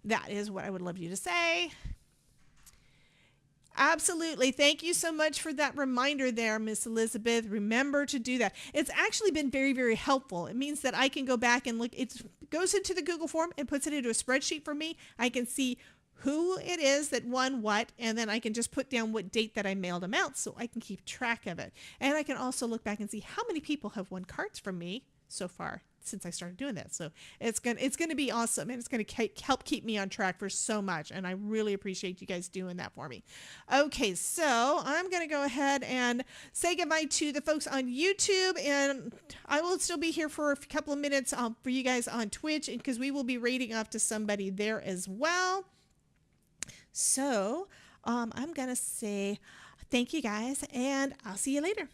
That is what I would love you to say. Absolutely. Thank you so much for that reminder there, Miss Elizabeth. Remember to do that. It's actually been very, very helpful. It means that I can go back and look. It goes into the Google form and puts it into a spreadsheet for me. I can see who it is that won what, and then I can just put down what date that I mailed them out so I can keep track of it. And I can also look back and see how many people have won cards from me so far since I started doing that. So it's going to be awesome, and it's going to help keep me on track for so much, and I really appreciate you guys doing that for me. Okay, so I'm going to go ahead and say goodbye to the folks on YouTube, and I will still be here for a couple of minutes for you guys on Twitch, because we will be raiding off to somebody there as well. So I'm going to say thank you guys, and I'll see you later.